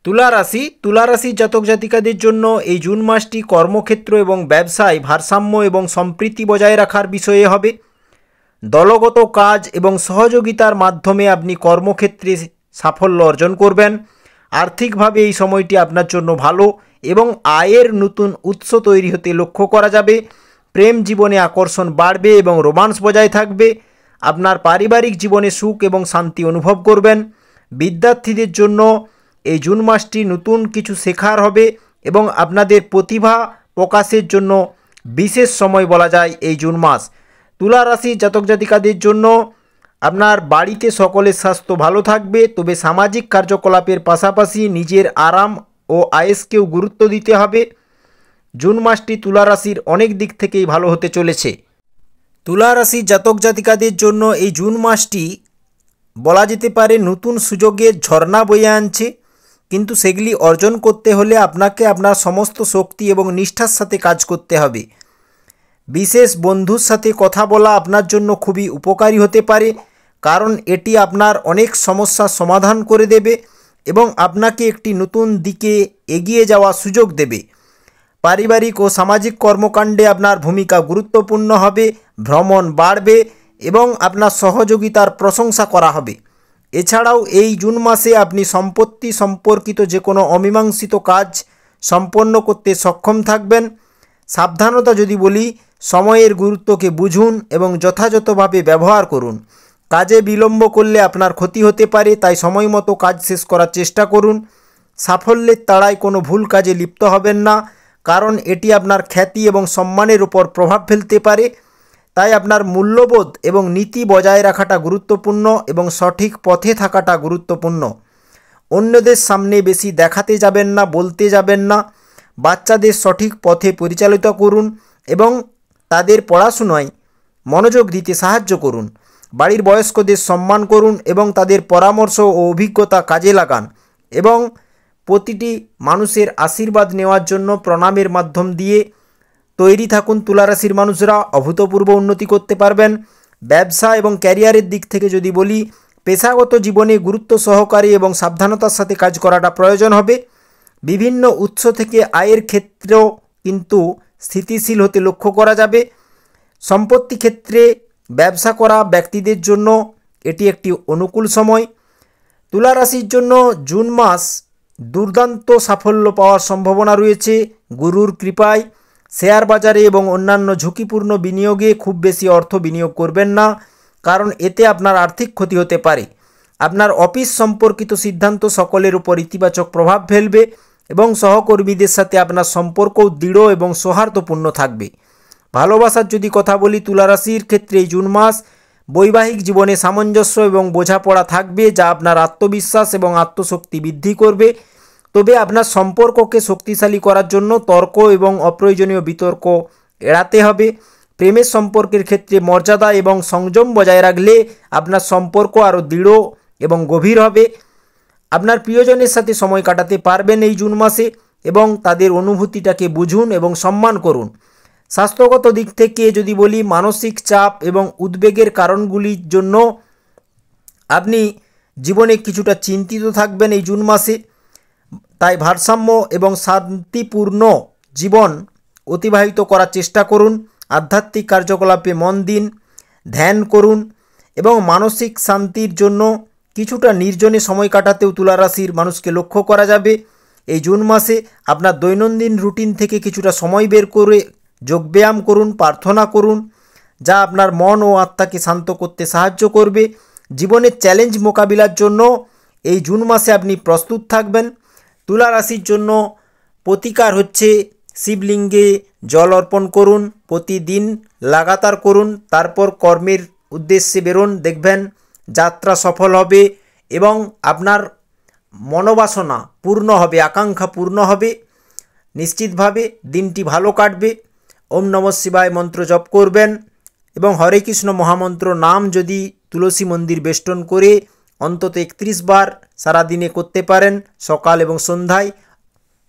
S1: তুলা রাশির জাতক জাতিকাদের জন্য এই জুন মাসটি কর্মক্ষেত্র এবং ব্যবসায় ভারসাম্য এবং সম্প্রীতি বজায় রাখার বিষয়ে হবে। দলগত কাজ এবং সহযোগিতার মাধ্যমে আপনি কর্মক্ষেত্রে সাফল্য অর্জন করবেন। আর্থিকভাবে এই সময়টি আপনার জন্য ভালো এবং আয়ের নতুন উৎস তৈরি হতে লক্ষ্য করা যাবে। প্রেম জীবনে আকর্ষণ বাড়বে এবং রোমান্স বজায় থাকবে। আপনার পারিবারিক জীবনে সুখ এবং শান্তি অনুভব করবেন। বিদ্যার্থীদের জন্য এই জুন মাসটি নতুন কিছু শেখার হবে এবং আপনাদের প্রতিভা প্রকাশের জন্য বিশেষ সময় বলা যায় এই জুন মাস। তুলা রাশির জাতক জাতিকাদের জন্য আপনার বাড়িতে সকলের স্বাস্থ্য ভালো থাকবে, তবে সামাজিক কার্যকলাপের পাশাপাশি নিজের আরাম ও আয়েসকেও গুরুত্ব দিতে হবে। জুন মাসটি তুলা রাশির অনেক দিক থেকেই ভালো হতে চলেছে। তুলা রাশির জাতক জাতিকাদের জন্য এই জুন মাসটি বলা যেতে পারে নতুন সুযোগের ঝর্ণা বয়ে আনছে, কিন্তু সেগুলি অর্জন করতে হলে আপনাকে আপনার সমস্ত শক্তি এবং নিষ্ঠার সাথে কাজ করতে হবে। বিশেষ বন্ধুর সাথে কথা বলা আপনার জন্য খুবই উপকারী হতে পারে, কারণ এটি আপনার অনেক সমস্যার সমাধান করে দেবে এবং আপনাকে একটি নতুন দিকে এগিয়ে যাওয়ার সুযোগ দেবে। পারিবারিক ও সামাজিক কর্মকাণ্ডে আপনার ভূমিকা গুরুত্বপূর্ণ হবে, ভ্রমণ বাড়বে এবং আপনার সহযোগিতার প্রশংসা করা হবে। এছাড়াও এই জুন মাসে আপনি সম্পত্তি সম্পর্কিত যে কোনো অমীমাংসিত কাজ সম্পন্ন করতে সক্ষম থাকবেন। সাবধানতা যদি বলি, সময়ের গুরুত্বকে বুঝুন এবং যথাযথভাবে ব্যবহার করুন। কাজে বিলম্ব করলে আপনার ক্ষতি হতে পারে, তাই সময় মতো কাজ শেষ করার চেষ্টা করুন। সাফল্যের তাড়ায় কোনো ভুল কাজে লিপ্ত হবেন না, কারণ এটি আপনার খ্যাতি এবং সম্মানের উপর প্রভাব ফেলতে পারে। তাই আপনার মূল্যবোধ এবং নীতি বজায় রাখাটা গুরুত্বপূর্ণ এবং সঠিক পথে থাকাটা গুরুত্বপূর্ণ। অন্যদের সামনে বেশি দেখাতে যাবেন না, বলতে যাবেন না। বাচ্চাদের সঠিক পথে পরিচালিত করুন এবং তাদের পড়াশোনায় মনোযোগ দিতে সাহায্য করুন। বাড়ির বয়স্কদের সম্মান করুন এবং তাদের পরামর্শ ও অভিজ্ঞতা কাজে লাগান এবং প্রতিটি মানুষের আশীর্বাদ নেওয়ার জন্য প্রণামের মাধ্যম দিয়ে তৈরি থাকুন। তুলা রাশির মানুষরা অভূতপূর্ব উন্নতি করতে পারবেন। ব্যবসা এবং ক্যারিয়ারের দিক থেকে যদি বলি, পেশাগত জীবনে গুরুত্ব সহকারে এবং সাবধানতার সাথে কাজ করাটা প্রয়োজন হবে। বিভিন্ন উৎস থেকে আয়ের ক্ষেত্রেও কিন্তু স্থিতিশীল হতে লক্ষ্য করা যাবে। সম্পত্তি ক্ষেত্রে ব্যবসা করা ব্যক্তিদের জন্য এটি একটি অনুকূল সময়। তুলা রাশির জন্য জুন মাস দুর্দান্ত সাফল্য পাওয়ার সম্ভাবনা রয়েছে গুরুর কৃপায়। শেয়ার বাজারে এবং অন্যান্য ঝুঁকিপূর্ণ বিনিয়োগে খুব বেশি অর্থ বিনিয়োগ করবেন না, কারণ এতে আপনার আর্থিক ক্ষতি হতে পারে। আপনার অফিস সম্পর্কিত সিদ্ধান্ত সকলের উপর ইতিবাচক প্রভাব ফেলবে এবং সহকর্মীদের সাথে আপনার সম্পর্কও দৃঢ় এবং সৌহার্দ্যপূর্ণ থাকবে। ভালোবাসার যদি কথা বলি, তুলা রাশির ক্ষেত্রে এই জুন মাস বৈবাহিক জীবনে সামঞ্জস্য এবং বোঝাপড়া থাকবে, যা আপনার আত্মবিশ্বাস এবং আত্মশক্তি বৃদ্ধি করবে। তবে আপনার সম্পর্ককে শক্তিশালী করার জন্য তর্ক এবং অপ্রয়োজনীয় বিতর্ক এড়াতে হবে। প্রেমের সম্পর্কের ক্ষেত্রে মর্যাদা এবং সংযম বজায় রাখলে আপনার সম্পর্ক আরও দৃঢ় এবং গভীর হবে। আপনার প্রিয়জনের সাথে সময় কাটাতে পারবেন এই জুন মাসে এবং তাদের অনুভূতিটাকে বুঝুন এবং সম্মান করুন। স্বাস্থ্যগত দিক থেকে যদি বলি, মানসিক চাপ এবং উদ্বেগের কারণগুলির জন্য আপনি জীবনে কিছুটা চিন্তিত থাকবেন এই জুন মাসে। তাই ভারসাম্য এবং শান্তিপূর্ণ জীবন অতিবাহিত করার চেষ্টা করুন। আধ্যাত্মিক কার্যকলাপে মন দিন, ধ্যান করুন এবং মানসিক শান্তির জন্য কিছুটা নির্জনে সময় কাটাতেও তুলা রাশির মানুষকে লক্ষ্য করা যাবে। এই জুন মাসে আপনার দৈনন্দিন রুটিন থেকে কিছুটা সময় বের করে যোগব্যায়াম করুন, প্রার্থনা করুন, যা আপনার মন ও আত্মাকে শান্ত করতে সাহায্য করবে। জীবনের চ্যালেঞ্জ মোকাবিলার জন্য এই জুন মাসে আপনি প্রস্তুত থাকবেন। তুলা রাশির জন্য প্রতিকার হচ্ছে শিবলিঙ্গে জল অর্পণ করুন, প্রতিদিন লাগাতার করুন, তারপর কর্মের উদ্দেশ্যে বেরোন, দেখবেন যাত্রা সফল হবে এবং আপনার মনোবাসনা পূর্ণ হবে, আকাঙ্ক্ষা পূর্ণ হবে, নিশ্চিতভাবে দিনটি ভালো কাটবে। ওম নমঃ শিবায় মন্ত্র জপ করবেন এবং হরে কৃষ্ণ মহামন্ত্র নাম যদি তুলসী মন্দির বেষ্টন করে অন্তত 31 বার সারাদিনে করতে পারেন সকাল এবং সন্ধ্যায়,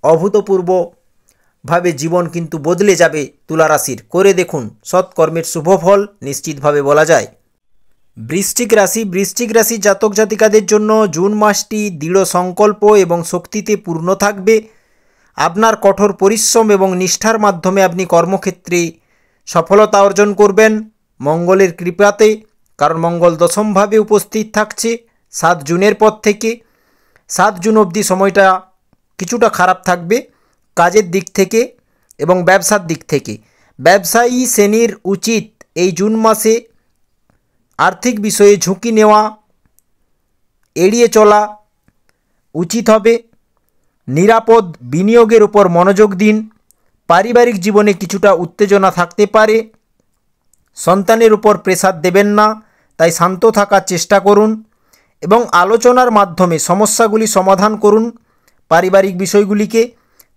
S1: অভূতপূর্বভাবে জীবন কিন্তু বদলে যাবে তুলা রাশির। করে দেখুন, সৎকর্মের শুভফল নিশ্চিতভাবে বলা যায়। বৃশ্চিক রাশি জাতক জাতিকাদের জন্য জুন মাসটি দৃঢ় সংকল্প এবং শক্তিতে পূর্ণ থাকবে। আপনার কঠোর পরিশ্রম এবং নিষ্ঠার মাধ্যমে আপনি কর্মক্ষেত্রে সফলতা অর্জন করবেন মঙ্গলের কৃপাতে, কারণ মঙ্গল দশমভাবে উপস্থিত থাকছে 7 জুনের পর থেকে। 7 জুন অবধি সময়টা কিছুটা খারাপ থাকবে কাজের দিক থেকে এবং ব্যবসার দিক থেকে। ব্যবসায়ী শ্রেণীর উচিত এই জুন মাসে আর্থিক বিষয়ে ঝুঁকি নেওয়া এড়িয়ে চলা উচিত হবে। নিরাপদ বিনিয়োগের উপর মনোযোগ দিন। পারিবারিক জীবনে কিছুটা উত্তেজনা থাকতে পারে, সন্তানের উপর প্রেসার দেবেন না, তাই শান্ত থাকার চেষ্টা করুন এবং আলোচনার মাধ্যমে সমস্যাগুলি সমাধান করুন পারিবারিক বিষয়গুলিকে।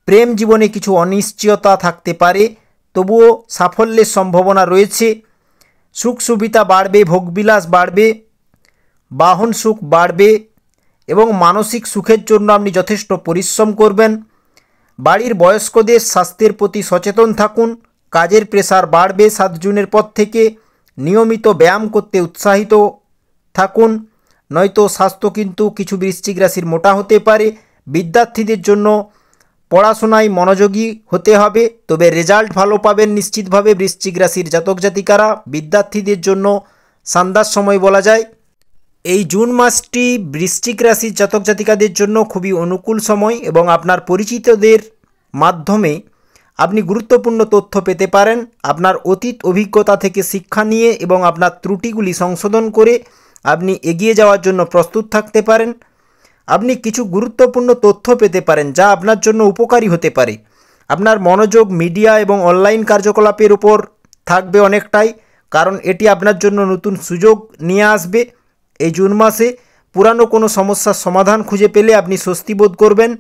S1: প্রেম জীবনে কিছু অনিশ্চয়তা থাকতে পারে, তবুও সাফল্যের সম্ভাবনা রয়েছে। সুখ সুবিধা বাড়বে, ভোগবিলাস বাড়বে, বাহন সুখ বাড়বে এবং মানসিক সুখের জন্য আপনি যথেষ্ট পরিশ্রম করবেন। বাড়ির বয়স্কদের স্বাস্থ্যের প্রতি সচেতন থাকুন। কাজের প্রেসার বাড়বে 7 জুনের পর থেকে। নিয়মিত ব্যায়াম করতে উৎসাহিত থাকুন, নয়তো স্বাস্থ্য কিন্তু কিছু বৃশ্চিক রাশির মোটা হতে পারে। বিদ্যার্থীদের জন্য পড়াশোনায় মনোযোগী হতে হবে, তবে রেজাল্ট ভালো পাবেন নিশ্চিতভাবে। বৃশ্চিক রাশির জাতক জাতিকারা, বিদ্যার্থীদের জন্য শানদার সময় বলা যায়। এই জুন মাসটি বৃশ্চিক রাশির জাতক জাতিকাদের জন্য খুবই অনুকূল সময় এবং আপনার পরিচিতদের মাধ্যমে আপনি গুরুত্বপূর্ণ তথ্য পেতে পারেন। আপনার অতীত অভিজ্ঞতা থেকে শিক্ষা নিয়ে এবং আপনার ত্রুটিগুলি সংশোধন করে আপনি এগিয়ে যাওয়ার জন্য প্রস্তুত থাকতে পারেন। আপনি কিছু গুরুত্বপূর্ণ তথ্য পেতে পারেন যা আপনার জন্য উপকারী হতে পারে। আপনার মনোযোগ মিডিয়া এবং অনলাইন কার্যকলাপের উপর থাকবে অনেকটাই, কারণ এটি আপনার জন্য নতুন সুযোগ নিয়ে আসবে। এই জুন মাসে পুরানো কোনো সমস্যার সমাধান খুঁজে পেলে আপনি স্বস্তি বোধ করবেন,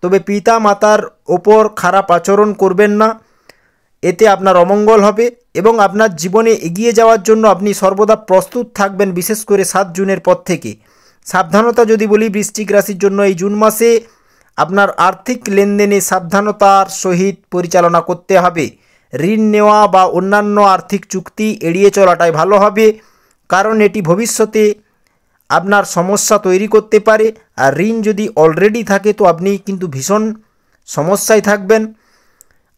S1: তবে পিতা মাতার ওপর খারাপ আচরণ করবেন না, এতে আপনার অমঙ্গল হবে এবং আপনার জীবনে এগিয়ে যাওয়ার জন্য আপনি সর্বদা প্রস্তুত থাকবেন, বিশেষ করে 7 জুনের পর থেকে। সাবধানতা যদি বলি বৃশ্চিক রাশির জন্য এই জুন মাসে আপনার আর্থিক লেনদেনে সাবধানতার সহিত পরিচালনা করতে হবে। ঋণ নেওয়া বা অন্যান্য আর্থিক চুক্তি এড়িয়ে চলাটাই ভালো হবে, কারণ এটি ভবিষ্যতে আপনার সমস্যা তৈরি করতে পারে। আর ঋণ যদি অলরেডি থাকে তো আপনি কিন্তু ভীষণ সমস্যায় থাকবেন।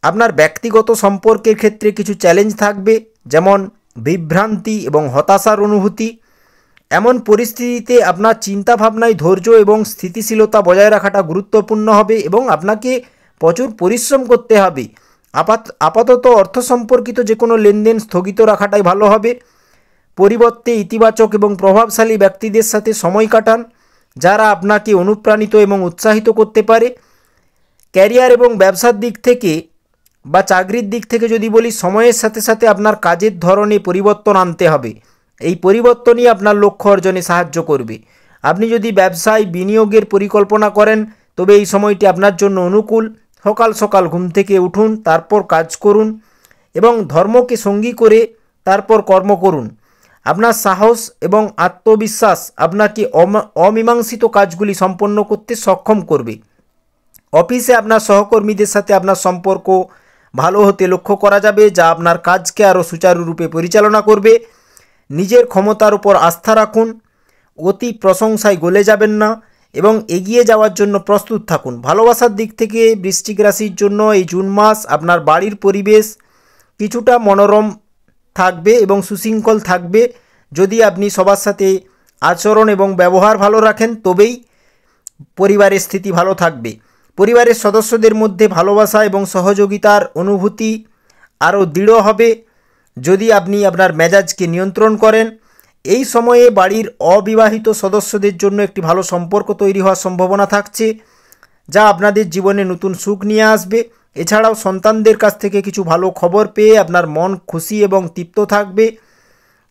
S1: আপনার ব্যক্তিগত সম্পর্কের ক্ষেত্রে কিছু চ্যালেঞ্জ থাকবে, যেমন বিভ্রান্তি এবং হতাশার অনুভূতি। এমন পরিস্থিতিতে আপনার চিন্তাভাবনায় ধৈর্য এবং স্থিতিশীলতা বজায় রাখাটা গুরুত্বপূর্ণ হবে এবং আপনাকে প্রচুর পরিশ্রম করতে হবে। আপাতত অর্থ সম্পর্কিত যে কোনো লেনদেন স্থগিত রাখাটাই ভালো হবে। পরিবর্তে ইতিবাচক এবং প্রভাবশালী ব্যক্তিদের সাথে সময় কাটান, যারা আপনাকে অনুপ্রাণিত এবং উৎসাহিত করতে পারে। ক্যারিয়ার এবং ব্যবসার দিক থেকে বা চাকরির দিক থেকে যদি বলি, সময়ের সাথে সাথে আপনার কাজের ধরনে পরিবর্তন আনতে হবে। এই পরিবর্তনই আপনার লক্ষ্য অর্জনে সাহায্য করবে। আপনি যদি ব্যবসায় বিনিয়োগের পরিকল্পনা করেন তবে এই সময়টি আপনার জন্য অনুকূল। সকাল সকাল ঘুম থেকে উঠুন, তারপর কাজ করুন এবং ধর্মকে সঙ্গী করে তারপর কর্ম করুন। আপনার সাহস এবং আত্মবিশ্বাস আপনাকে অমীমাংসিত কাজগুলি সম্পন্ন করতে সক্ষম করবে। অফিসে আপনার সহকর্মীদের সাথে আপনার সম্পর্ক ভালো হতে লক্ষ্য করা যাবে, যা আপনার কাজকে আরও সুচারুরূপে পরিচালনা করবে। নিজের ক্ষমতার উপর আস্থা রাখুন, অতি প্রশংসায় গলে যাবেন না এবং এগিয়ে যাওয়ার জন্য প্রস্তুত থাকুন। ভালোবাসার দিক থেকে বৃশ্চিক রাশির জন্য এই জুন মাস আপনার বাড়ির পরিবেশ কিছুটা মনোরম থাকবে এবং সুশৃঙ্খল থাকবে। যদি আপনি সবার সাথে আচরণ এবং ব্যবহার ভালো রাখেন তবেই পরিবারের স্থিতি ভালো থাকবে। পরিবারের সদস্যদের মধ্যে ভালোবাসা এবং সহযোগিতার অনুভূতি আরও দৃঢ় হবে যদি আপনি আপনার মেজাজকে নিয়ন্ত্রণ করেন। এই সময়ে বাড়ির অবিবাহিত সদস্যদের জন্য একটি ভালো সম্পর্ক তৈরি হওয়ার সম্ভাবনা থাকছে, যা আপনাদের জীবনে নতুন সুখ নিয়ে আসবে। এছাড়াও সন্তানদের কাছ থেকে কিছু ভালো খবর পেয়ে আপনার মন খুশি এবং তৃপ্ত থাকবে।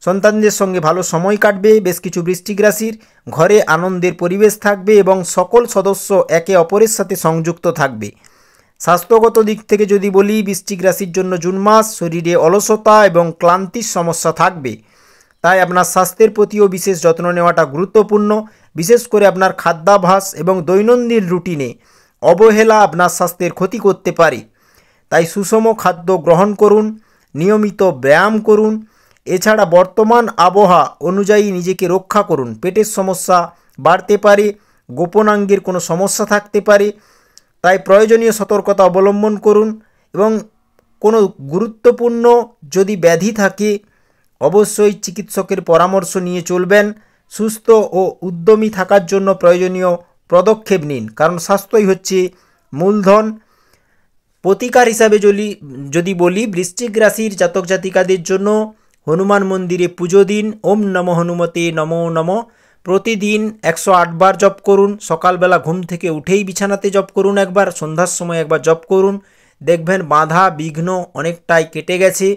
S1: সন্তানদের সঙ্গে ভালো সময় কাটবে। বেশ কিছু বৃশ্চিক রাশির ঘরে আনন্দের পরিবেশ থাকবে এবং সকল সদস্য একে অপরের সাথে সংযুক্ত থাকবে। স্বাস্থ্যগত দিক থেকে যদি বলি, বৃশ্চিক রাশির জন্য জুন মাস শরীরে অলসতা এবং ক্লান্তির সমস্যা থাকবে। তাই আপনার স্বাস্থ্যের প্রতিও বিশেষ যত্ন নেওয়াটা গুরুত্বপূর্ণ। বিশেষ করে আপনার খাদ্যাভ্যাস এবং দৈনন্দিন রুটিনে অবহেলা আপনার স্বাস্থ্যের ক্ষতি করতে পারে। তাই সুষম খাদ্য গ্রহণ করুন, নিয়মিত ব্যায়াম করুন। এছাড়া বর্তমান আবহাওয়া অনুযায়ী নিজেকে রক্ষা করুন। পেটের সমস্যা বাড়তে পারে, গোপনাঙ্গের কোনো সমস্যা থাকতে পারে, তাই প্রয়োজনীয় সতর্কতা অবলম্বন করুন। এবং কোনো গুরুত্বপূর্ণ যদি ব্যাধি থাকে অবশ্যই চিকিৎসকের পরামর্শ নিয়ে চলবেন। সুস্থ ও উদ্যমী থাকার জন্য প্রয়োজনীয় পদক্ষেপ নিন, কারণ স্বাস্থ্যই হচ্ছে মূলধন। প্রতিকার হিসাবে যদি বলি, বৃশ্চিক রাশির জাতক জাতিকাদের জন্য হনুমান মন্দিরে পুজো দিন। ওম নমঃ হনুমতে নমো নমঃ প্রতিদিন 108 বার জপ করুন। সকালবেলা ঘুম থেকে উঠেই বিছানাতে জপ করুন একবার, সন্ধ্যার সময় একবার জপ করুন। দেখবেন বাধা বিঘ্ন অনেকটাই কেটে গেছে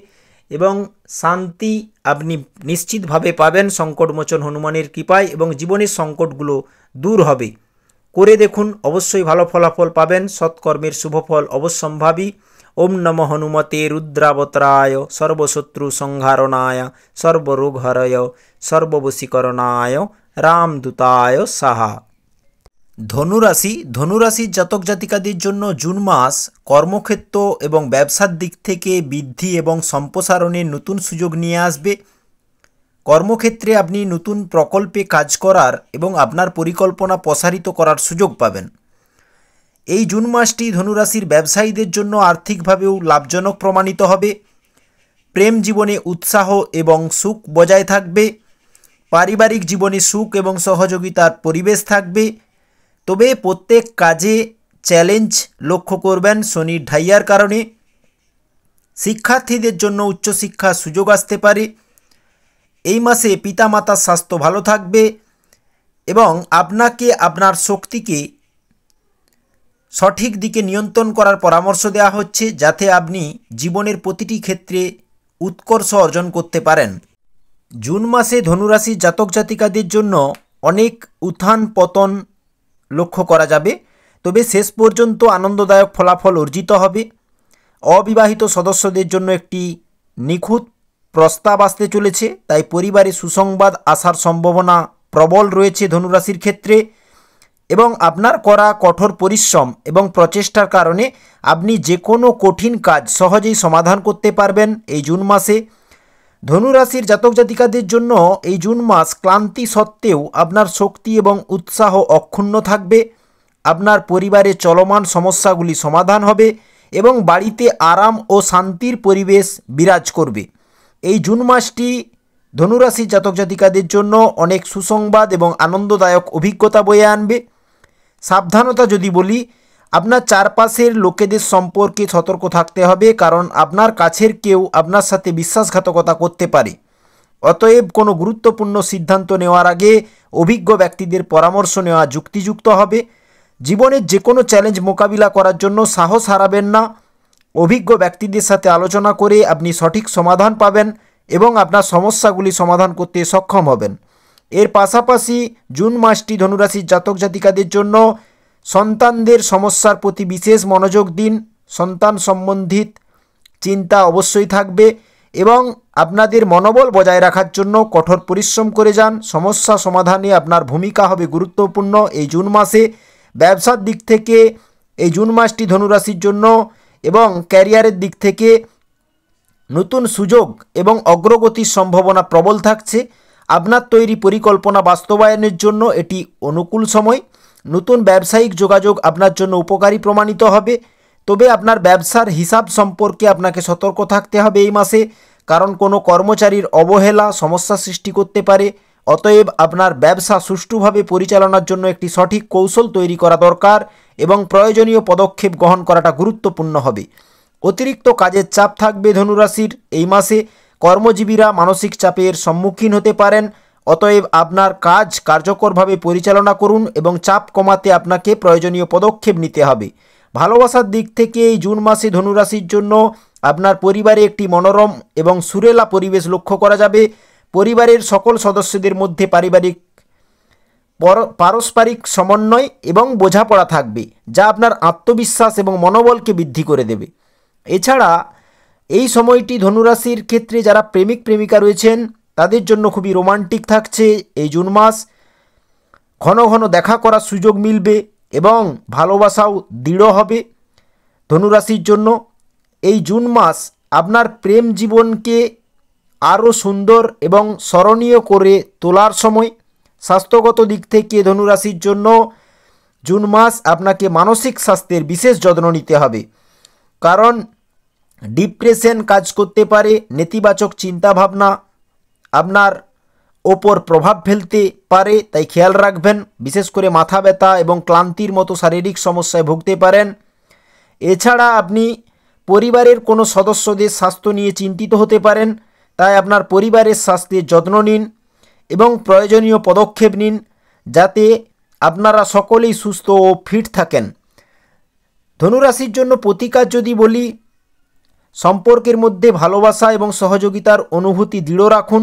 S1: এবং শান্তি আপনি নিশ্চিতভাবে পাবেন সংকটমোচন হনুমানের কৃপায়, এবং জীবনের সংকটগুলো দূর হবে। করে দেখুন, অবশ্যই ভালো ফলাফল পাবেন। সৎকর্মের শুভফল অবশ্যম্ভাবী। ওম নমঃ হনুমতে রুদ্রাবতারায় সর্বশত্রু সংহারণায় সর্বরোগহরয় সর্ববশীকরণায় রামদূতায় সাহা। ধনুরাশির জাতক জাতিকাদের জন্য জুন মাস কর্মক্ষেত্র এবং ব্যবসার দিক থেকে বৃদ্ধি এবং সম্প্রসারণের নতুন সুযোগ নিয়ে আসবে। কর্মক্ষেত্রে আপনি নতুন প্রকল্পে কাজ করার এবং আপনার পরিকল্পনা প্রসারিত করার সুযোগ পাবেন। এই জুন মাসটি ধনুরাশির ব্যবসায়ীদের জন্য আর্থিকভাবেও লাভজনক প্রমাণিত হবে। প্রেম জীবনে উৎসাহ এবং সুখ বজায় থাকবে। পারিবারিক জীবনে সুখ এবং সহযোগিতার পরিবেশ থাকবে। তবে প্রত্যেক কাজে চ্যালেঞ্জ লক্ষ্য করবেন শনির ঢাইয়ার কারণে। শিক্ষার্থীদের জন্য উচ্চশিক্ষার সুযোগ আসতে পারে। এই মাসে পিতামাতার স্বাস্থ্য ভালো থাকবে এবং আপনাকে আপনার শক্তিকে সঠিক দিকে নিয়ন্ত্রণ করার পরামর্শ দেওয়া হচ্ছে, যাতে আপনি জীবনের প্রতিটি ক্ষেত্রে উৎকর্ষ অর্জন করতে পারেন। জুন মাসে ধনুরাশির জাতক জাতিকাদের জন্য অনেক উত্থান পতন লক্ষ্য করা যাবে, তবে শেষ পর্যন্ত আনন্দদায়ক ফলাফল অর্জিত হবে। অবিবাহিত সদস্যদের জন্য একটি নিখুঁত প্রস্তাব আসতে চলেছে, তাই পরিবারে সুসংবাদ আসার সম্ভাবনা প্রবল রয়েছে ধনুরাশির ক্ষেত্রে। এবং আপনার করা কঠোর পরিশ্রম এবং প্রচেষ্টার কারণে আপনি যে কোনো কঠিন কাজ সহজেই সমাধান করতে পারবেন এই জুন মাসে। ধনুরাশির জাতক জাতিকাদের জন্য এই জুন মাস ক্লান্তি সত্ত্বেও আপনার শক্তি এবং উৎসাহ অক্ষুণ্ণ থাকবে। আপনার পরিবারে চলমান সমস্যাগুলি সমাধান হবে এবং বাড়িতে আরাম ও শান্তির পরিবেশ বিরাজ করবে। এই জুন মাসটি ধনুরাশির জাতক জাতিকাদের জন্য অনেক সুসংবাদ এবং আনন্দদায়ক অভিজ্ঞতা বয়ে আনবে। সাবধানতা যদি বলি, আপনার চারপাশের লোকেদের সম্পর্কে সতর্ক থাকতে হবে, কারণ আপনার কাছের কেউ আপনার সাথে বিশ্বাসঘাতকতা করতে পারে। অতএব কোনো গুরুত্বপূর্ণ সিদ্ধান্ত নেওয়ার আগে অভিজ্ঞ ব্যক্তিদের পরামর্শ নেওয়া যুক্তিযুক্ত হবে। জীবনের যে কোনো চ্যালেঞ্জ মোকাবিলা করার জন্য সাহস হারাবেন না। অভিজ্ঞ ব্যক্তিদের সাথে আলোচনা করে আপনি সঠিক সমাধান পাবেন এবং আপনার সমস্যাগুলি সমাধান করতে সক্ষম হবেন। এর পাশাপাশি জুন মাসটি ধনুরাশির জাতক জাতিকাদের জন্য সন্তানদের সমস্যার প্রতি বিশেষ মনোযোগ দিন। সন্তান সম্বন্ধিত চিন্তা অবশ্যই থাকবে এবং আপনাদের মনোবল বজায় রাখার জন্য কঠোর পরিশ্রম করে যান। সমস্যা সমাধানে আপনার ভূমিকা হবে গুরুত্বপূর্ণ এই জুন মাসে। ব্যবসার দিক থেকে এই জুন মাসটি ধনুরাশির জন্য এবং ক্যারিয়ারের দিক থেকে নতুন সুযোগ এবং অগ্রগতির সম্ভাবনা প্রবল থাকছে। আপনার তৈরি পরিকল্পনা বাস্তবায়নের জন্য এটি অনুকূল সময়। নতুন ব্যবসায়িক যোগাযোগ আপনার জন্য উপকারী প্রমাণিত হবে। তবে আপনার ব্যবসার হিসাব সম্পর্কে আপনাকে সতর্ক থাকতে হবে এই মাসে, কারণ কোনো কর্মচারীর অবহেলা সমস্যা সৃষ্টি করতে পারে। অতএব আপনার ব্যবসা সুষ্ঠুভাবে পরিচালনার জন্য একটি সঠিক কৌশল তৈরি করা দরকার এবং প্রয়োজনীয় পদক্ষেপ গ্রহণ করাটা গুরুত্বপূর্ণ হবে। অতিরিক্ত কাজের চাপ থাকবে ধনুরাশির এই মাসে। কর্মজীবীরা মানসিক চাপের সম্মুখীন হতে পারেন। অতএব আপনার কাজ কার্যকরভাবে পরিচালনা করুন এবং চাপ কমাতে আপনাকে প্রয়োজনীয় পদক্ষেপ নিতে হবে। ভালোবাসার দিক থেকে এই জুন মাসে ধনুরাশির জন্য আপনার পরিবারে একটি মনোরম এবং সুরেলা পরিবেশ লক্ষ্য করা যাবে। পরিবারের সকল সদস্যদের মধ্যে পারস্পরিক সমন্বয় এবং বোঝাপড়া থাকবে, যা আপনার আত্মবিশ্বাস এবং মনোবলকে বৃদ্ধি করে দেবে। এছাড়া এই সময়টি ধনুরাশির ক্ষেত্রে যারা প্রেমিক প্রেমিকা রয়েছেন তাদের জন্য খুবই রোমান্টিক থাকছে। এই জুন মাস ঘন ঘন দেখা করার সুযোগ মিলবে এবং ভালোবাসাও দৃঢ় হবে। ধনুরাশির জন্য এই জুন মাস আপনার প্রেম জীবনকে আরও সুন্দর এবং স্মরণীয় করে তোলার সময়। স্বাস্থ্যগত দিক থেকে ধনুরাশির জন্য জুন মাস আপনাকে মানসিক স্বাস্থ্যের বিশেষ যত্ন নিতে হবে, কারণ ডিপ্রেশন কাজ করতে পারে। নেতিবাচক চিন্তাভাবনা আপনার ওপর প্রভাব ফেলতে পারে, তাই খেয়াল রাখবেন। বিশেষ করে মাথা ব্যথা এবং ক্লান্তির মতো শারীরিক সমস্যায় ভুগতে পারেন। এছাড়া আপনি পরিবারের কোনো সদস্যদের স্বাস্থ্য নিয়ে চিন্তিত হতে পারেন, তাই আপনার পরিবারের স্বাস্থ্যের যত্ন নিন এবং প্রয়োজনীয় পদক্ষেপ নিন যাতে আপনারা সকলেই সুস্থ ও ফিট থাকেন। ধনুরাশির জন্য প্রতিকার যদি বলি, সম্পর্কের মধ্যে ভালোবাসা এবং সহযোগিতার অনুভূতি দৃঢ় রাখুন।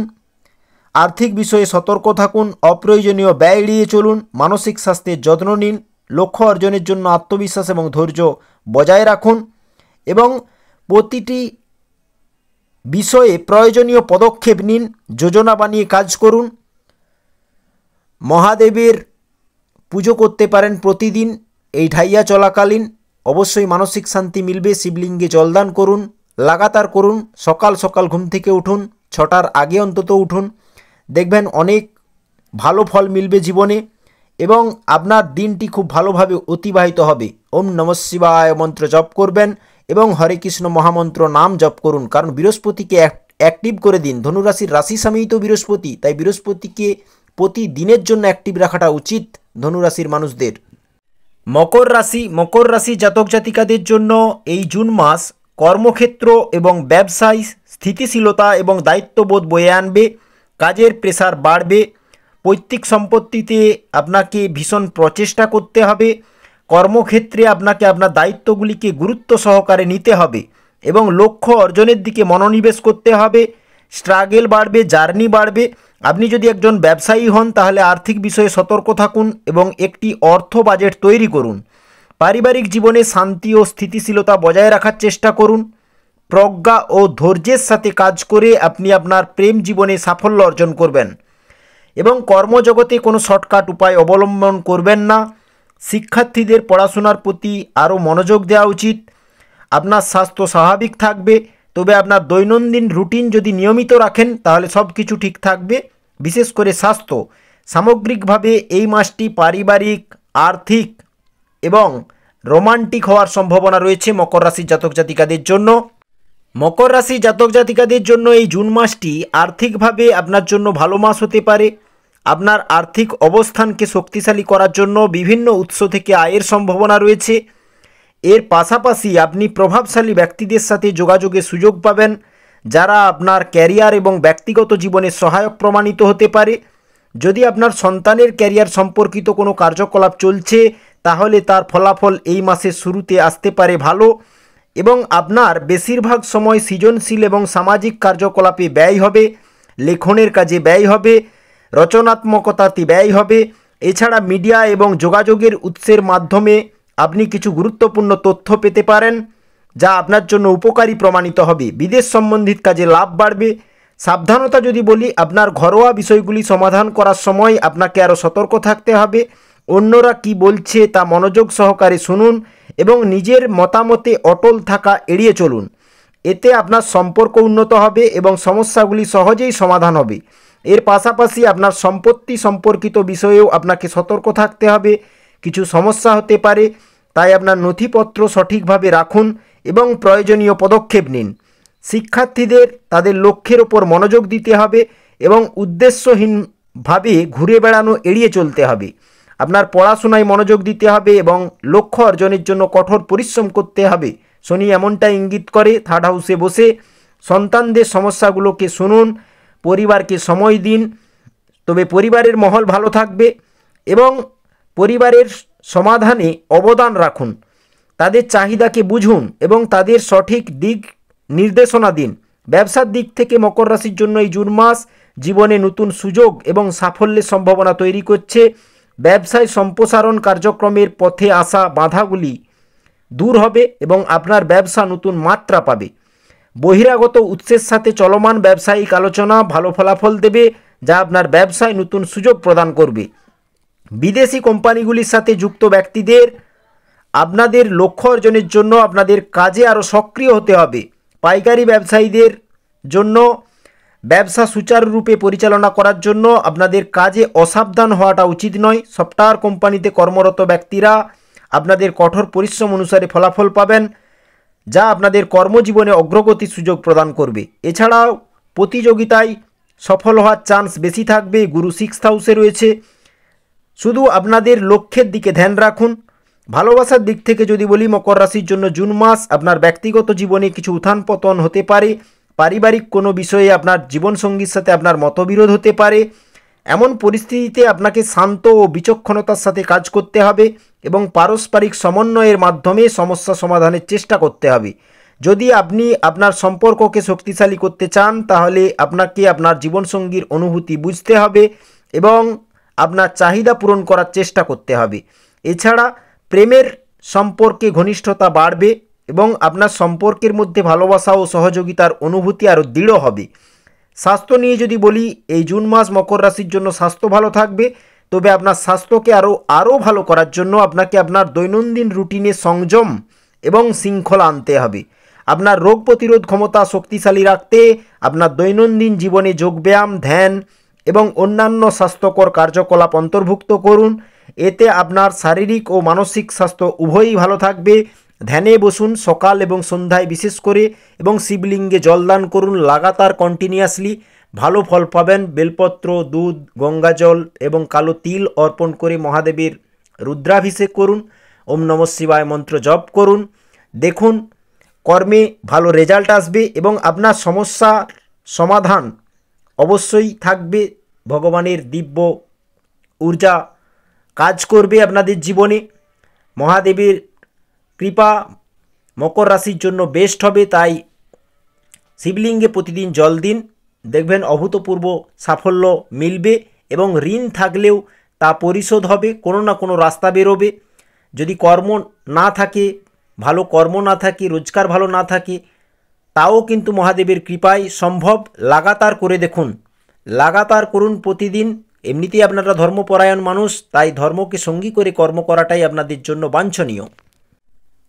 S1: আর্থিক বিষয়ে সতর্ক থাকুন। অপ্রয়োজনীয় ব্যয় এড়িয়ে চলুন। মানসিক স্বাস্থ্যের যত্ন নিন। লক্ষ্য অর্জনের জন্য আত্মবিশ্বাস এবং ধৈর্য বজায় রাখুন এবং প্রতিটি বিষয়ে প্রয়োজনীয় পদক্ষেপ নিন। যোজনা বানিয়ে কাজ করুন। মহাদেবের পুজো করতে পারেন প্রতিদিন। এই ঢাইয়া চলাকালীন অবশ্যই মানসিক শান্তি মিলবে। শিবলিঙ্গে জলদান করুন, লাগাতার করুন। সকাল সকাল ঘুম থেকে উঠুন, 6টার আগে অন্তত উঠুন। দেখবেন অনেক ভালো ফল মিলবে জীবনে এবং আপনার দিনটি খুব ভালোভাবে অতিবাহিত হবে। ওম নমঃ শিবায় মন্ত্র জপ করবেন এবং হরে কৃষ্ণ মহামন্ত্র নাম জপ করুন, কারণ বৃহস্পতিকে অ্যাক্টিভ করে দিন। ধনুরাশির রাশি স্বামীই তো বৃহস্পতি, তাই বৃহস্পতিকে প্রতিদিনের জন্য অ্যাক্টিভ রাখাটা উচিত ধনুরাশির মানুষদের। মকর রাশি জাতক জাতিকাদের জন্য এই জুন মাস কর্মক্ষেত্র এবং ব্যবসায় স্থিতিশীলতা এবং দায়িত্ববোধ বয়ে আনবে। কাজের প্রেসার বাড়বে। পৈতৃক সম্পত্তিতে আপনাকে ভীষণ প্রচেষ্টা করতে হবে। কর্মক্ষেত্রে আপনাকে আপনার দায়িত্বগুলিকে গুরুত্ব সহকারে নিতে হবে এবং লক্ষ্য অর্জনের দিকে মনোনিবেশ করতে হবে। স্ট্রাগল বাড়বে, জার্নি বাড়বে। আপনি যদি একজন ব্যবসায়ী হন তাহলে আর্থিক বিষয়ে সতর্ক থাকুন এবং একটি অর্থ বাজেট তৈরি করুন। পারিবারিক জীবনে শান্তি ও স্থিতিশীলতা বজায় রাখার চেষ্টা করুন। প্রজ্ঞা ও ধৈর্যের সাথে কাজ করে আপনি আপনার প্রেম জীবনে সাফল্য অর্জন করবেন এবং কর্মজগতে কোনো শর্টকাট উপায় অবলম্বন করবেন না। শিক্ষার্থীদের পড়াশোনার প্রতি আরও মনোযোগ দেওয়া উচিত। আপনার স্বাস্থ্য স্বাভাবিক থাকবে, তবে আপনার দৈনন্দিন রুটিন যদি নিয়মিত রাখেন তাহলে সব কিছু ঠিক থাকবে, বিশেষ করে স্বাস্থ্য। সামগ্রিকভাবে এই মাসটি পারিবারিক, আর্থিক এবং রোমান্টিক হওয়ার সম্ভাবনা রয়েছে মকর রাশির জাতক জাতিকাদের জন্য। মকর রাশি জাতক জাতিকাদের জন্য এই জুন মাসটি আর্থিকভাবে আপনার জন্য ভালো মাস হতে পারে। আপনার আর্থিক অবস্থানকে শক্তিশালী করার জন্য বিভিন্ন উৎস থেকে আয়ের সম্ভাবনা রয়েছে। এর পাশাপাশি আপনি প্রভাবশালী ব্যক্তিদের সাথে যোগাযোগের সুযোগ পাবেন, যারা আপনার ক্যারিয়ার এবং ব্যক্তিগত জীবনে সহায়ক প্রমাণিত হতে পারে। যদি আপনার সন্তানের ক্যারিয়ার সম্পর্কিত কোনো কার্যকলাপ চলছে তাহলে তার ফলাফল এই মাসের শুরুতে আসতে পারে ভালো এবং আপনার বেশিরভাগ সময় সৃজনশীল এবং সামাজিক কার্যকলাপে ব্যয় হবে। লেখনের কাজে ব্যয় হবে, রচনাত্মকতাতে ব্যয় হবে। এছাড়া মিডিয়া এবং যোগাযোগের উৎসের মাধ্যমে আপনি কিছু গুরুত্বপূর্ণ তথ্য পেতে পারেন যা আপনার জন্য উপকারী প্রমাণিত হবে। বিদেশ সম্বন্ধিত কাজে লাভ বাড়বে। সাবধানতা যদি বলি, আপনার ঘরোয়া বিষয়গুলি সমাধান করার সময় আপনাকে আরও সতর্ক থাকতে হবে। অন্যরা কি বলছে তা মনোযোগ সহকারে শুনুন এবং নিজের মতামতে অটল থাকা এড়িয়ে চলুন। এতে আপনার সম্পর্ক উন্নত হবে এবং সমস্যাগুলি সহজেই সমাধান হবে। এর পাশাপাশি আপনার সম্পত্তি সম্পর্কিত বিষয়েও আপনাকে সতর্ক থাকতে হবে। কিছু সমস্যা হতে পারে, তাই আপনার নথিপত্র সঠিকভাবে রাখুন এবং প্রয়োজনীয় পদক্ষেপ নিন। শিক্ষার্থীদের তাদের লক্ষ্যের ওপর মনোযোগ দিতে হবে এবং উদ্দেশ্যহীনভাবে ঘুরে বেড়ানো এড়িয়ে চলতে হবে। আপনার পড়াশোনায় মনোযোগ দিতে হবে এবং লক্ষ্য অর্জনের জন্য কঠোর পরিশ্রম করতে হবে। শনি এমনটা ইঙ্গিত করে। থার্ড হাউসে বসে সন্তানদের সমস্যাগুলোকে শুনুন, পরিবারকে সময় দিন, তবে পরিবারের মহল ভালো থাকবে এবং পরিবারের সমাধানে অবদান রাখুন। তাদের চাহিদাকে বুঝুন এবং তাদের সঠিক দিক নির্দেশনা দিন। ব্যবসার দিক থেকে মকর রাশির জন্য এই জুন মাস জীবনে নতুন সুযোগ এবং সাফল্যের সম্ভাবনা তৈরি করছে। ব্যবসায় সম্প্রসারণ কার্যক্রমের পথে আসা বাধাগুলি দূর হবে এবং আপনার ব্যবসা নতুন মাত্রা পাবে। বহিরাগত উৎসের সাথে চলমান ব্যবসায়িক আলোচনা ভালো ফলাফল দেবে, যা আপনার ব্যবসায় নতুন সুযোগ প্রদান করবে। বিদেশি কোম্পানিগুলির সাথে যুক্ত ব্যক্তিদের আপনাদের লক্ষ্য অর্জনের জন্য আপনাদের কাজে আরও সক্রিয় হতে হবে। পাইকারি ব্যবসায়ীদের জন্য ব্যবসা সুচারুরূপে পরিচালনা করার জন্য আপনাদের কাজে অসাবধান হওয়াটা উচিত নয়। সফটওয়্যার কোম্পানিতে কর্মরত ব্যক্তিরা আপনাদের কঠোর পরিশ্রম অনুসারে ফলাফল পাবেন, যা আপনাদের কর্মজীবনে অগ্রগতির সুযোগ প্রদান করবে। এছাড়াও প্রতিযোগিতায় সফল হওয়ার চান্স বেশি থাকবে। গুরু 6th হাউসে রয়েছে। শুধু আপনাদের লক্ষ্যের দিকে ধ্যান রাখুন। ভালোবাসার দিক থেকে যদি বলি, মকর রাশির জন্য জুন মাস আপনার ব্যক্তিগত জীবনে কিছু উত্থান পতন হতে পারে। পারিবারিক কোনো বিষয়ে আপনার জীবনসঙ্গীর সাথে আপনার মতবিরোধ হতে পারে। এমন পরিস্থিতিতে আপনাকে শান্ত ও বিচক্ষণতার সাথে কাজ করতে হবে এবং পারস্পরিক সমন্বয়ের মাধ্যমে সমস্যা সমাধানের চেষ্টা করতে হবে। যদি আপনি আপনার সম্পর্ককে শক্তিশালী করতে চান, তাহলে আপনাকে আপনার জীবনসঙ্গীর অনুভূতি বুঝতে হবে এবং আপনার চাহিদা পূরণ করার চেষ্টা করতে হবে। এছাড়া প্রেমের সম্পর্কে ঘনিষ্ঠতা বাড়বে এবং আপনার সম্পর্কের মধ্যে ভালোবাসা ও সহযোগিতার অনুভূতি আরও দৃঢ় হবে। স্বাস্থ্য নিয়ে যদি বলি, এই জুন মাস মকর রাশির জন্য স্বাস্থ্য ভালো থাকবে। তবে আপনার স্বাস্থ্যকে আরও ভালো করার জন্য আপনাকে আপনার দৈনন্দিন রুটিনে সংযম এবং শৃঙ্খলা আনতে হবে। আপনার রোগ প্রতিরোধ ক্ষমতা শক্তিশালী রাখতে আপনার দৈনন্দিন জীবনে যোগব্যায়াম, ধ্যান এবং অন্যান্য স্বাস্থ্যকর কার্যকলাপ অন্তর্ভুক্ত করুন। এতে আপনার শারীরিক ও মানসিক স্বাস্থ্য উভয়ই ভালো থাকবে। ধ্যানে বসুন সকাল এবং সন্ধ্যায় বিশেষ করে, এবং শিবলিঙ্গে জলদান করুন লাগাতার কন্টিনিউয়াসলি। ভালো ফল পাবেন। বেলপত্র, দুধ, গঙ্গাজল এবং কালো তিল অর্পণ করে মহাদেবের রুদ্রাভিষেক করুন। ওম নমঃ শিবায় মন্ত্র জপ করুন। দেখুন কর্মে ভালো রেজাল্ট আসবে এবং আপনার সমস্যার সমাধান অবশ্যই থাকবে। ভগবানের দিব্য ঊর্জা কাজ করবে আপনাদের জীবনে। মহাদেবের কৃপা মকর রাশির জন্য বেস্ট হবে। তাই শিবলিঙ্গে প্রতিদিন জল দিন, দেখবেন অভূতপূর্ব সাফল্য মিলবে এবং ঋণ থাকলেও তা পরিশোধ হবে। কোনো না কোনো রাস্তা বেরোবে। যদি কর্ম না থাকে, ভালো কর্ম না থাকে, রোজগার ভালো না থাকে, তাও কিন্তু মহাদেবের কৃপায় সম্ভব। লাগাতার করে দেখুন, লাগাতার করুন প্রতিদিন। এমনিতেই আপনারা ধর্মপরায়ণ মানুষ, তাই ধর্মকে সঙ্গী করে কর্ম করাটাই আপনাদের জন্য বাঞ্ছনীয়।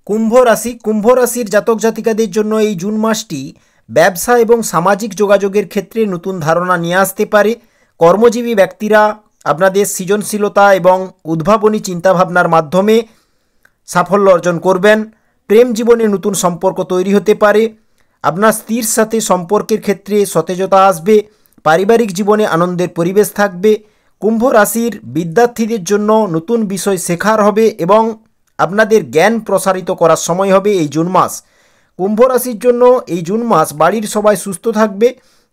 S1: কুম্ভ রাশি, কুম্ভ রাশির জাতক জাতিকাদের জন্য এই জুন মাসটি ব্যবসা এবং সামাজিক যোগাযোগের ক্ষেত্রে নতুন ধারণা নিয়ে আসতে পারে। কর্মজীবী ব্যক্তিরা আপনাদের সৃজনশীলতা এবং উদ্ভাবনী চিন্তাভাবনার মাধ্যমে সাফল্য অর্জন করবেন। প্রেম জীবনে নতুন সম্পর্ক তৈরি হতে পারে। আপনার স্ত্রীর সাথে সম্পর্কের ক্ষেত্রে সতেজতা আসবে। পারিবারিক জীবনে আনন্দের পরিবেশ থাকবে। কুম্ভ রাশির বিদ্যার্থীদের জন্য নতুন বিষয় শেখার হবে এবং আপনাদের জ্ঞান প্রসারিত করার সময় হবে এই জুন মাস। কুম্ভ রাশির জন্য এই জুন মাস বাড়ির সবাই সুস্থ থাকবে,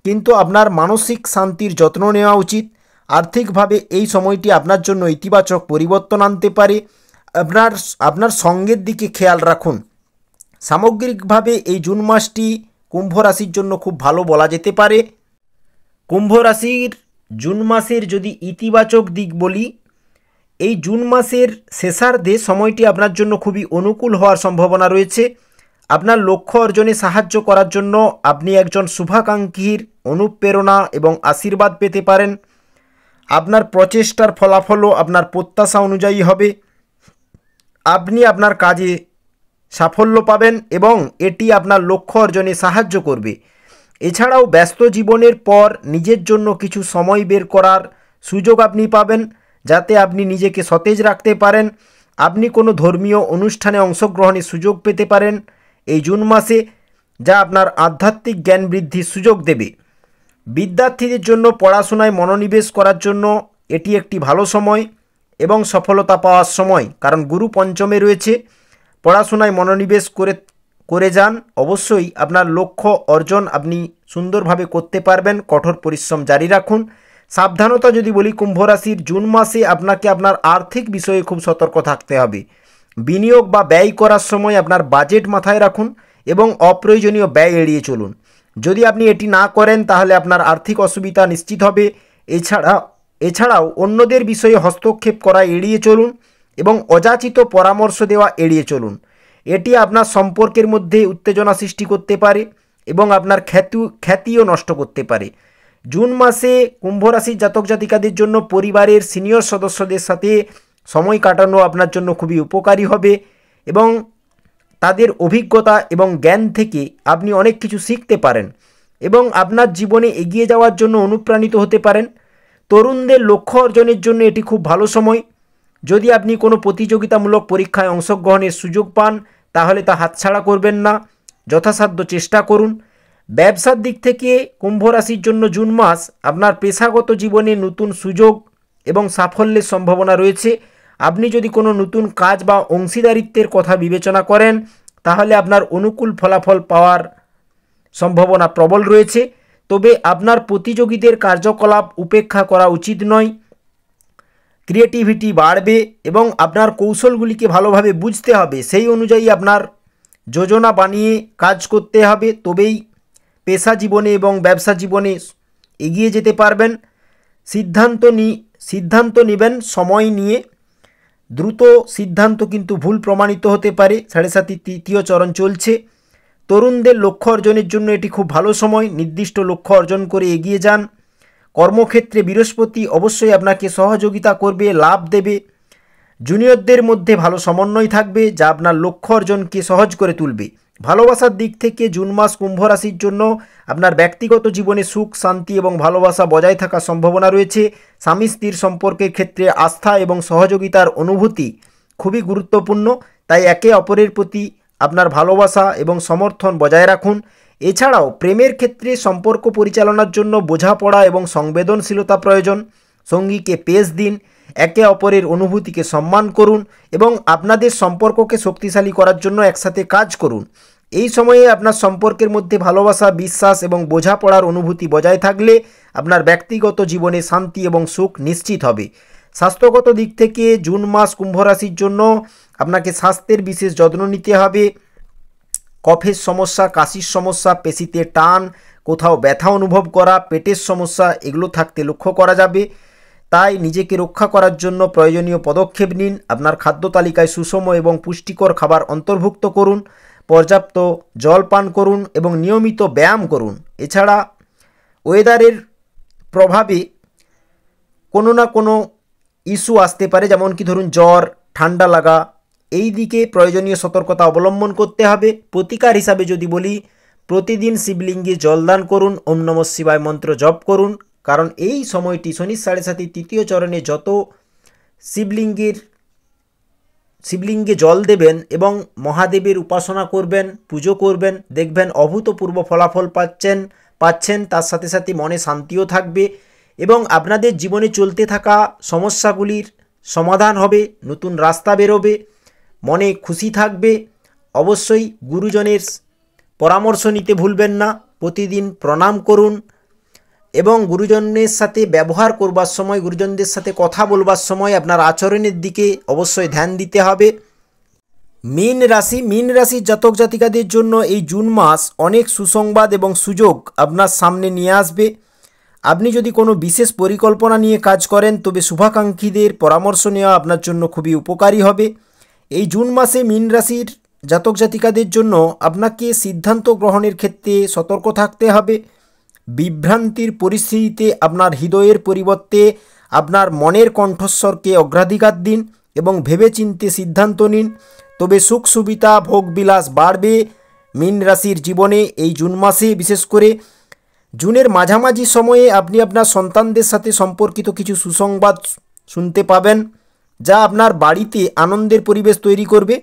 S1: কিন্তু আপনার মানসিক শান্তির যত্ন নেওয়া উচিত। আর্থিকভাবে এই সময়টি আপনার জন্য ইতিবাচক পরিবর্তন আনতে পারে। আপনার সঙ্গের দিকে খেয়াল রাখুন। সামগ্রিকভাবে এই জুন মাসটি কুম্ভ রাশির জন্য খুব ভালো বলা যেতে পারে। কুম্ভ রাশির জুন মাসের যদি ইতিবাচক দিক বলি, এই জুন মাসের শেষার্ধে সময়টি আপনার জন্য খুবই অনুকূল হওয়ার সম্ভাবনা রয়েছে। আপনার লক্ষ্য অর্জনে সাহায্য করার জন্য আপনি একজন শুভাকাঙ্ক্ষীর অনুপ্রেরণা এবং আশীর্বাদ পেতে পারেন। আপনার প্রচেষ্টার ফলাফলও আপনার প্রত্যাশা অনুযায়ী হবে। আপনি আপনার কাজে সাফল্য পাবেন এবং এটি আপনার লক্ষ্য অর্জনে সাহায্য করবে। এছাড়াও ব্যস্ত জীবনের পর নিজের জন্য কিছু সময় বের করার সুযোগ আপনি পাবেন, যাতে আপনি নিজেকে সতেজ রাখতে পারেন। আপনি কোনো ধর্মীয় অনুষ্ঠানে অংশগ্রহণের সুযোগ পেতে পারেন এই জুন মাসে, যা আপনার আধ্যাত্মিক জ্ঞান বৃদ্ধির সুযোগ দেবে। বিদ্যার্থীদের জন্য পড়াশোনায় মনোনিবেশ করার জন্য এটি একটি ভালো সময় এবং সফলতা পাওয়ার সময়, কারণ গুরু পঞ্চমে রয়েছে। পড়াশোনায় মনোনিবেশ করে যান। অবশ্যই আপনার লক্ষ্য অর্জন আপনি সুন্দরভাবে করতে পারবেন। কঠোর পরিশ্রম জারি রাখুন। সাবধানতা যদি বলি, কুম্ভ রাশির জুন মাসে আপনাকে আপনার আর্থিক বিষয়ে খুব সতর্ক থাকতে হবে। বিনিয়োগ বা ব্যয় করার সময় আপনার বাজেট মাথায় রাখুন এবং অপ্রয়োজনীয় ব্যয় এড়িয়ে চলুন। যদি আপনি এটি না করেন তাহলে আপনার আর্থিক অসুবিধা নিশ্চিত হবে। এছাড়াও অন্যদের বিষয়ে হস্তক্ষেপ করা এড়িয়ে চলুন এবং অযাচিত পরামর্শ দেওয়া এড়িয়ে চলুন। এটি আপনার সম্পর্কের মধ্যে উত্তেজনা সৃষ্টি করতে পারে এবং আপনার খ্যাতিও নষ্ট করতে পারে। জুন মাসে কুম্ভ রাশির জাতক জাতিকাদের জন্য পরিবারের সিনিয়র সদস্যদের সাথে সময় কাটানো আপনার জন্য খুবই উপকারী হবে এবং তাদের অভিজ্ঞতা এবং জ্ঞান থেকে আপনি অনেক কিছু শিখতে পারেন এবং আপনার জীবনে এগিয়ে যাওয়ার জন্য অনুপ্রাণিত হতে পারেন। তরুণদের লক্ষ্য অর্জনের জন্য এটি খুব ভালো সময়। যদি আপনি কোনো প্রতিযোগিতামূলক পরীক্ষায় অংশগ্রহণের সুযোগ পান তাহলে তা হাতছাড়া করবেন না, যথাসাধ্য চেষ্টা করুন। ব্যবসার দিক থেকে কুম্ভ রাশির জন্য জুন মাস আপনার পেশাগত জীবনে নতুন সুযোগ এবং সাফল্যের সম্ভাবনা রয়েছে। আপনি যদি কোনো নতুন কাজ বা অংশীদারিত্বের কথা বিবেচনা করেন তাহলে আপনার অনুকূল ফলাফল পাওয়ার সম্ভাবনা প্রবল রয়েছে। তবে আপনার প্রতিযোগীদের কার্যকলাপ উপেক্ষা করা উচিত নয়। ক্রিয়েটিভিটি বাড়বে এবং আপনার কৌশলগুলিকে ভালোভাবে বুঝতে হবে, সেই অনুযায়ী আপনার যোজনা বানিয়ে কাজ করতে হবে, তবেই পেশা জীবনে এবং ব্যবসা জীবনে এগিয়ে যেতে পারবেন। সিদ্ধান্ত নেবেন সময় নিয়ে। দ্রুত সিদ্ধান্ত কিন্তু ভুল প্রমাণিত হতে পারে। 7.5 তৃতীয় চরণ চলছে। তরুণদের লক্ষ্য অর্জনের জন্য এটি খুব ভালো সময়। নির্দিষ্ট লক্ষ্য অর্জন করে এগিয়ে যান। কর্মক্ষেত্রে বৃহস্পতি অবশ্যই আপনাকে সহযোগিতা করবে, লাভ দেবে। জুনিয়রদের মধ্যে ভালো সমন্বয় থাকবে যা আপনার লক্ষ্য অর্জনকে সহজ করে তুলবে। ভালোবাসার দিক থেকে জুন মাস কুম্ভ রাশির জন্য আপনার ব্যক্তিগত জীবনে সুখ, শান্তি এবং ভালোবাসা বজায় থাকার সম্ভাবনা রয়েছে। স্বামী স্ত্রীর সম্পর্কের ক্ষেত্রে আস্থা এবং সহযোগিতার অনুভূতি খুবই গুরুত্বপূর্ণ, তাই একে অপরের প্রতি আপনার ভালোবাসা এবং সমর্থন বজায় রাখুন। এছাড়াও প্রেমের ক্ষেত্রে সম্পর্ক পরিচালনার জন্য বোঝাপড়া এবং সংবেদনশীলতা প্রয়োজন। সঙ্গীকে পেশ দিন, একে অপরের অনুভূতিকে সম্মান করুন এবং আপনাদের সম্পর্ককে শক্তিশালী করার জন্য একসাথে কাজ করুন। এই সময়ে আপনার সম্পর্কের মধ্যে ভালোবাসা, বিশ্বাস এবং বোঝাপড়ার অনুভূতি বজায় থাকলে আপনার ব্যক্তিগত জীবনে শান্তি এবং সুখ নিশ্চিত হবে। স্বাস্থ্যগত দিক থেকে জুন মাস কুম্ভ রাশির জন্য আপনাকে স্বাস্থ্যের বিশেষ যত্ন নিতে হবে। কফের সমস্যা, কাশির সমস্যা, পেশিতে টান, কোথাও ব্যথা অনুভব করা, পেটের সমস্যা এগুলো থাকতে লক্ষ্য করা যাবে। তাই নিজেকে রক্ষা করার জন্য প্রয়োজনীয় পদক্ষেপ নিন। আপনার খাদ্য তালিকায় সুষম এবং পুষ্টিকর খাবার অন্তর্ভুক্ত করুন, পর্যাপ্ত জল পান করুন এবং নিয়মিত ব্যায়াম করুন। এছাড়া ওয়েদারের প্রভাবে কোনো না কোনো ইস্যু আসতে পারে, যেমন কি ধরুন জ্বর, ঠান্ডা লাগা, এই দিকে প্রয়োজনীয় সতর্কতা অবলম্বন করতে হবে। প্রতিকার হিসাবে যদি বলি, প্রতিদিন শিবলিঙ্গে জলদান করুন, ওম নমঃ শিবায় মন্ত্র জপ করুন, কারণ এই সময়টি শনির 7.5 তৃতীয় চরণে যত শিবলিঙ্গে জল দেবেন এবং মহাদেবের উপাসনা করবেন, পুজো করবেন, দেখবেন অভূতপূর্ব ফলাফল পাচ্ছেন। তার সাথে সাথে মনে শান্তিও থাকবে এবং আপনাদের জীবনে চলতে থাকা সমস্যাগুলির সমাধান হবে, নতুন রাস্তা বেরোবে, মনে খুশি থাকবে। অবশ্যই গুরুজনের পরামর্শ নিতে ভুলবেন না। প্রতিদিন প্রণাম করুন এবং গুরুজনের সাথে ব্যবহার করবার সময়, গুরুজনদের সাথে কথা বলবার সময় আপনার আচরণের দিকে অবশ্যই ধ্যান দিতে হবে। মীন রাশির জাতক জাতিকাদের জন্য এই জুন মাস অনেক সুসংবাদ এবং সুযোগ আপনার সামনে নিয়ে আসবে। আপনি যদি কোনো বিশেষ পরিকল্পনা নিয়ে কাজ করেন তবে শুভাকাঙ্ক্ষীদের পরামর্শ নেওয়া আপনার জন্য খুবই উপকারী হবে। এই জুন মাসে মীন রাশির জাতক জাতিকাদের জন্য আপনাকে সিদ্ধান্ত গ্রহণের ক্ষেত্রে সতর্ক থাকতে হবে। বিভ্রান্তির পরিস্থিতিতে আপনার হৃদয়ের পরিবর্তে আপনার মনের কণ্ঠস্বরকে অগ্রাধিকার দিন এবং ভেবেচিন্তে সিদ্ধান্ত নিন, তবে সুখ সুবিধা ভোগবিলাস বাড়বে মীন রাশির জীবনে এই জুন মাসে। বিশেষ করে জুনের মাঝামাঝি সময়ে আপনি আপনার সন্তানদের সাথে সম্পর্কিত কিছু সুসংবাদ শুনতে পাবেন, যা আপনার বাড়িতে আনন্দের পরিবেশ তৈরি করবে।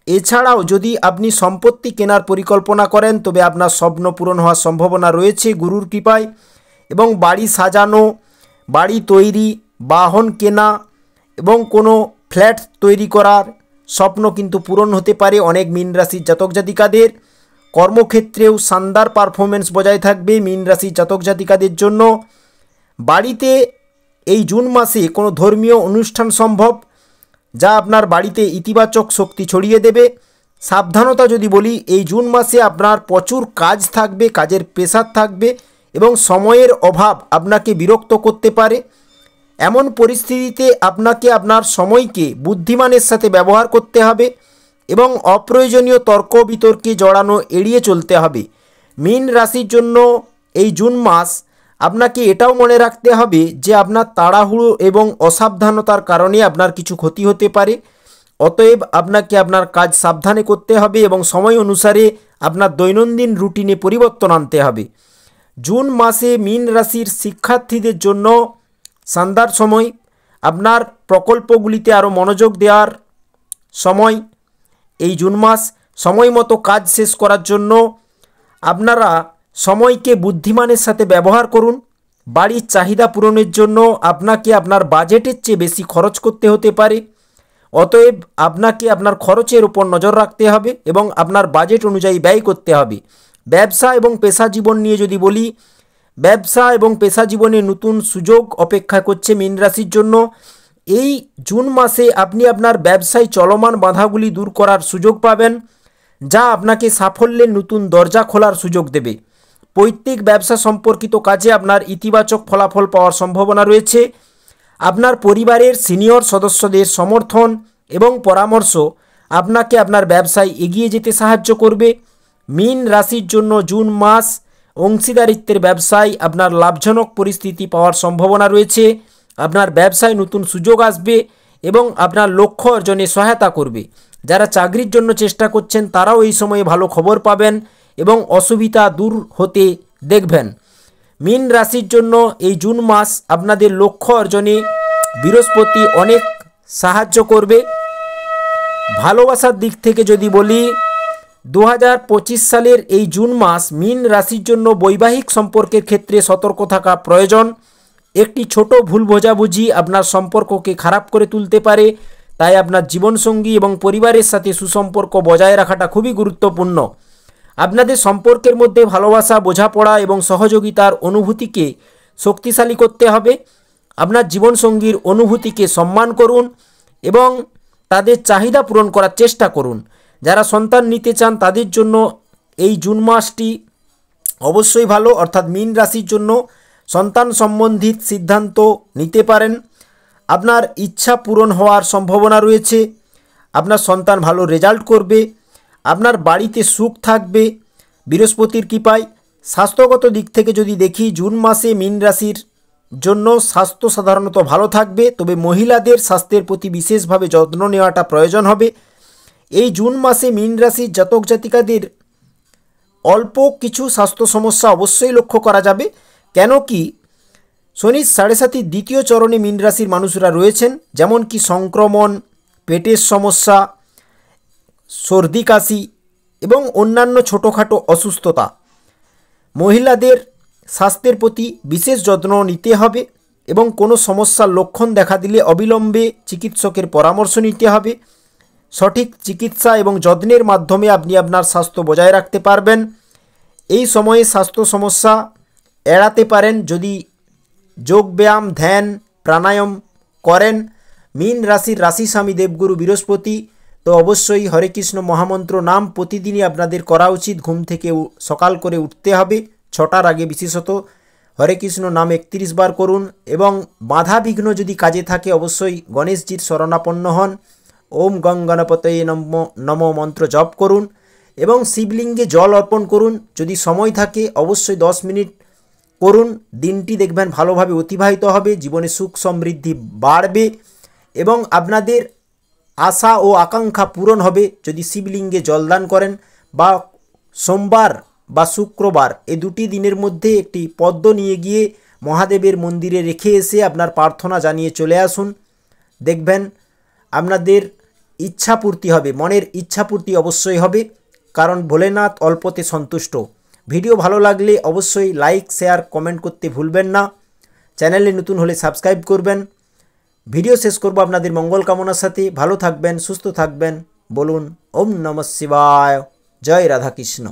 S1: এছাড়াও যদি আপনি সম্পত্তি কেনার পরিকল্পনা করেন তবে আপনার স্বপ্ন পূরণ হওয়ার সম্ভাবনা রয়েছে গুরুর কৃপায়। এবং বাড়ি সাজানো, বাড়ি তৈরি, বাহন কেনা এবং কোনো ফ্ল্যাট তৈরি করার স্বপ্ন কিন্তু পূরণ হতে পারে অনেক মীন রাশির জাতক জাতিকাদের। কর্মক্ষেত্রেও শানদার পারফরমেন্স বজায় থাকবে মীন রাশির জাতক জাতিকাদের জন্য। বাড়িতে এই জুন মাসে কোনো ধর্মীয় অনুষ্ঠান সম্ভব, যা আপনার বাড়িতে ইতিবাচক শক্তি ছড়িয়ে দেবে। সাবধানতা যদি বলি, এই জুন মাসে আপনার প্রচুর কাজ থাকবে, কাজের প্রেসার থাকবে এবং সময়ের অভাব আপনাকে বিরক্ত করতে পারে। এমন পরিস্থিতিতে আপনাকে আপনার সময়কে বুদ্ধিমানের সাথে ব্যবহার করতে হবে এবং অপ্রয়োজনীয় তর্ক বিতর্কে জড়ানো এড়িয়ে চলতে হবে। মীন রাশির জন্য এই জুন মাস আপনাকে এটাও মনে রাখতে হবে যে আপনার তাড়াহুড়ো এবং অসাবধানতার কারণে আপনার কিছু ক্ষতি হতে পারে। অতএব আপনাকে আপনার কাজ সাবধানে করতে হবে এবং সময় অনুসারে আপনার দৈনন্দিন রুটিনে পরিবর্তন আনতে হবে। জুন মাসে মীন রাশির শিক্ষার্থীদের জন্য শানদার সময়, আপনার প্রকল্পগুলিতে আরও মনোযোগ দেওয়ার সময়। এই জুন মাস সময় মতো কাজ শেষ করার জন্য আপনারা সময়কে বুদ্ধিমানের সাথে ব্যবহার করুন। বাড়ির চাহিদা পূরণের জন্য আপনাকে আপনার বাজেটের চেয়ে বেশি খরচ করতে হতে পারে। অতএব আপনাকে আপনার খরচের উপর নজর রাখতে হবে এবং আপনার বাজেট অনুযায়ী ব্যয় করতে হবে। ব্যবসা এবং পেশা জীবন নিয়ে যদি বলি, ব্যবসা এবং পেশা জীবনে নতুন সুযোগ অপেক্ষা করছে মীন রাশির জন্য। এই জুন মাসে আপনি আপনার ব্যবসায় চলমান বাধাগুলি দূর করার সুযোগ পাবেন, যা আপনাকে সাফল্যের নতুন দরজা খোলার সুযোগ দেবে। পৈতৃক ব্যবসা সম্পর্কিত কাজে আপনার ইতিবাচক ফলাফল পাওয়ার সম্ভাবনা রয়েছে। আপনার পরিবারের সিনিয়র সদস্যদের সমর্থন এবং পরামর্শ আপনাকে আপনার ব্যবসায় এগিয়ে যেতে সাহায্য করবে। মীন রাশির জন্য জুন মাস অংশীদারিত্বের ব্যবসায় আপনার লাভজনক পরিস্থিতি পাওয়ার সম্ভাবনা রয়েছে। আপনার ব্যবসায় নতুন সুযোগ আসবে এবং আপনার লক্ষ্য অর্জনে সহায়তা করবে। যারা চাকরির জন্য চেষ্টা করছেন তারাও এই সময়ে ভালো খবর পাবেন এবং অসুবিধা দূর হতে দেখবেন। মীন রাশির জন্য এই জুন মাস আপনাদের লক্ষ্য অর্জনে বৃহস্পতি অনেক সাহায্য করবে। ভালোবাসার দিক থেকে যদি বলি, 2025 সালের এই জুন মাস মীন রাশির জন্য বৈবাহিক সম্পর্কের ক্ষেত্রে সতর্ক থাকা প্রয়োজন। একটি ছোট ভুল বোঝাবুঝি আপনার সম্পর্ককে খারাপ করে তুলতে পারে, তাই আপনার জীবনসঙ্গী এবং পরিবারের সাথে সুসম্পর্ক বজায় রাখাটা খুবই গুরুত্বপূর্ণ। আপনাদের সম্পর্কের মধ্যে ভালোবাসা, বোঝাপড়া এবং সহযোগিতার অনুভূতিকে শক্তিশালী করতে হবে। আপনার জীবনসঙ্গীর অনুভূতিকে সম্মান করুন এবং তাদের চাহিদা পূরণ করার চেষ্টা করুন। যারা সন্তান নিতে চান তাদের জন্য এই জুন মাসটি অবশ্যই ভালো, অর্থাৎ মীন রাশির জন্য সন্তান সম্বন্ধিত সিদ্ধান্ত নিতে পারেন। আপনার ইচ্ছা পূরণ হওয়ার সম্ভাবনা রয়েছে। আপনার সন্তান ভালো রেজাল্ট করবে। আপনার বাড়িতে সুখ থাকবে বৃহস্পতির কৃপায়। স্বাস্থ্যগত দিক থেকে যদি দেখি, জুন মাসে মীন রাশির জন্য স্বাস্থ্য সাধারণত ভালো থাকবে, তবে মহিলাদের স্বাস্থ্যের প্রতি বিশেষভাবে যত্ন নেওয়াটা প্রয়োজন হবে। এই জুন মাসে মীন রাশির জাতক জাতিকাদের অল্প কিছু স্বাস্থ্য সমস্যা অবশ্যই লক্ষ্য করা যাবে। কেন কি শনির 7.5 দ্বিতীয় চরণে মীন রাশির মানুষরা রয়েছেন, যেমন কি সংক্রমণ, পেটের সমস্যা, সর্দি কাশি এবং অন্যান্য ছোটোখাটো অসুস্থতা। মহিলাদের স্বাস্থ্যের প্রতি বিশেষ যত্ন নিতে হবে এবং কোনো সমস্যার লক্ষণ দেখা দিলে অবিলম্বে চিকিৎসকের পরামর্শ নিতে হবে। সঠিক চিকিৎসা এবং যত্নের মাধ্যমে আপনি আপনার স্বাস্থ্য বজায় রাখতে পারবেন। এই সময়ে স্বাস্থ্য সমস্যা এড়াতে পারেন যদি যোগব্যায়াম, ধ্যান, প্রাণায়াম করেন। মীন রাশির রাশিস্বামী দেবগুরু বৃহস্পতি, তো অবশ্যই হরে কৃষ্ণ মহামন্ত্র নাম প্রতিদিনই আপনাদের করা উচিত। ঘুম থেকে সকাল করে উঠতে হবে 6টার আগে, বিশেষত হরে কৃষ্ণ নাম 31 বার করুন এবং বাধা বিঘ্ন যদি কাজে থাকে অবশ্যই গণেশজির শরণাপন্ন হন। ওম গং গণপতয়ে নমঃ মন্ত্র জপ করুন এবং শিবলিঙ্গে জল অর্পণ করুন। যদি সময় থাকে অবশ্যই 10 মিনিট করুন। দিনটি দেখবেন ভালোভাবে অতিবাহিত হবে, জীবনে সুখ সমৃদ্ধি বাড়বে এবং আপনাদের আশা ও আকাঙ্ক্ষা পূরণ হবে যদি শিবলিঙ্গে জলদান করেন, বা সোমবার বা শুক্রবার এই দুটি দিনের মধ্যে একটি পদ্ম নিয়ে গিয়ে মহাদেবের মন্দিরে রেখে এসে আপনার প্রার্থনা জানিয়ে চলে আসুন। দেখবেন আপনাদের ইচ্ছা পূর্তি হবে, মনের ইচ্ছা পূর্তি অবশ্যই হবে, কারণ ভোলেনাথ অল্পতে সন্তুষ্ট। ভিডিও ভালো লাগলে অবশ্যই লাইক, শেয়ার, কমেন্ট করতে ভুলবেন না। চ্যানেলে নতুন হলে সাবস্ক্রাইব করবেন। ভিডিও শেষ করব আপনাদের মঙ্গল কামনার সাথে। ভালো থাকবেন, সুস্থ থাকবেন। বলুন ওম নমঃ শিবায়। জয় রাধাকৃষ্ণ।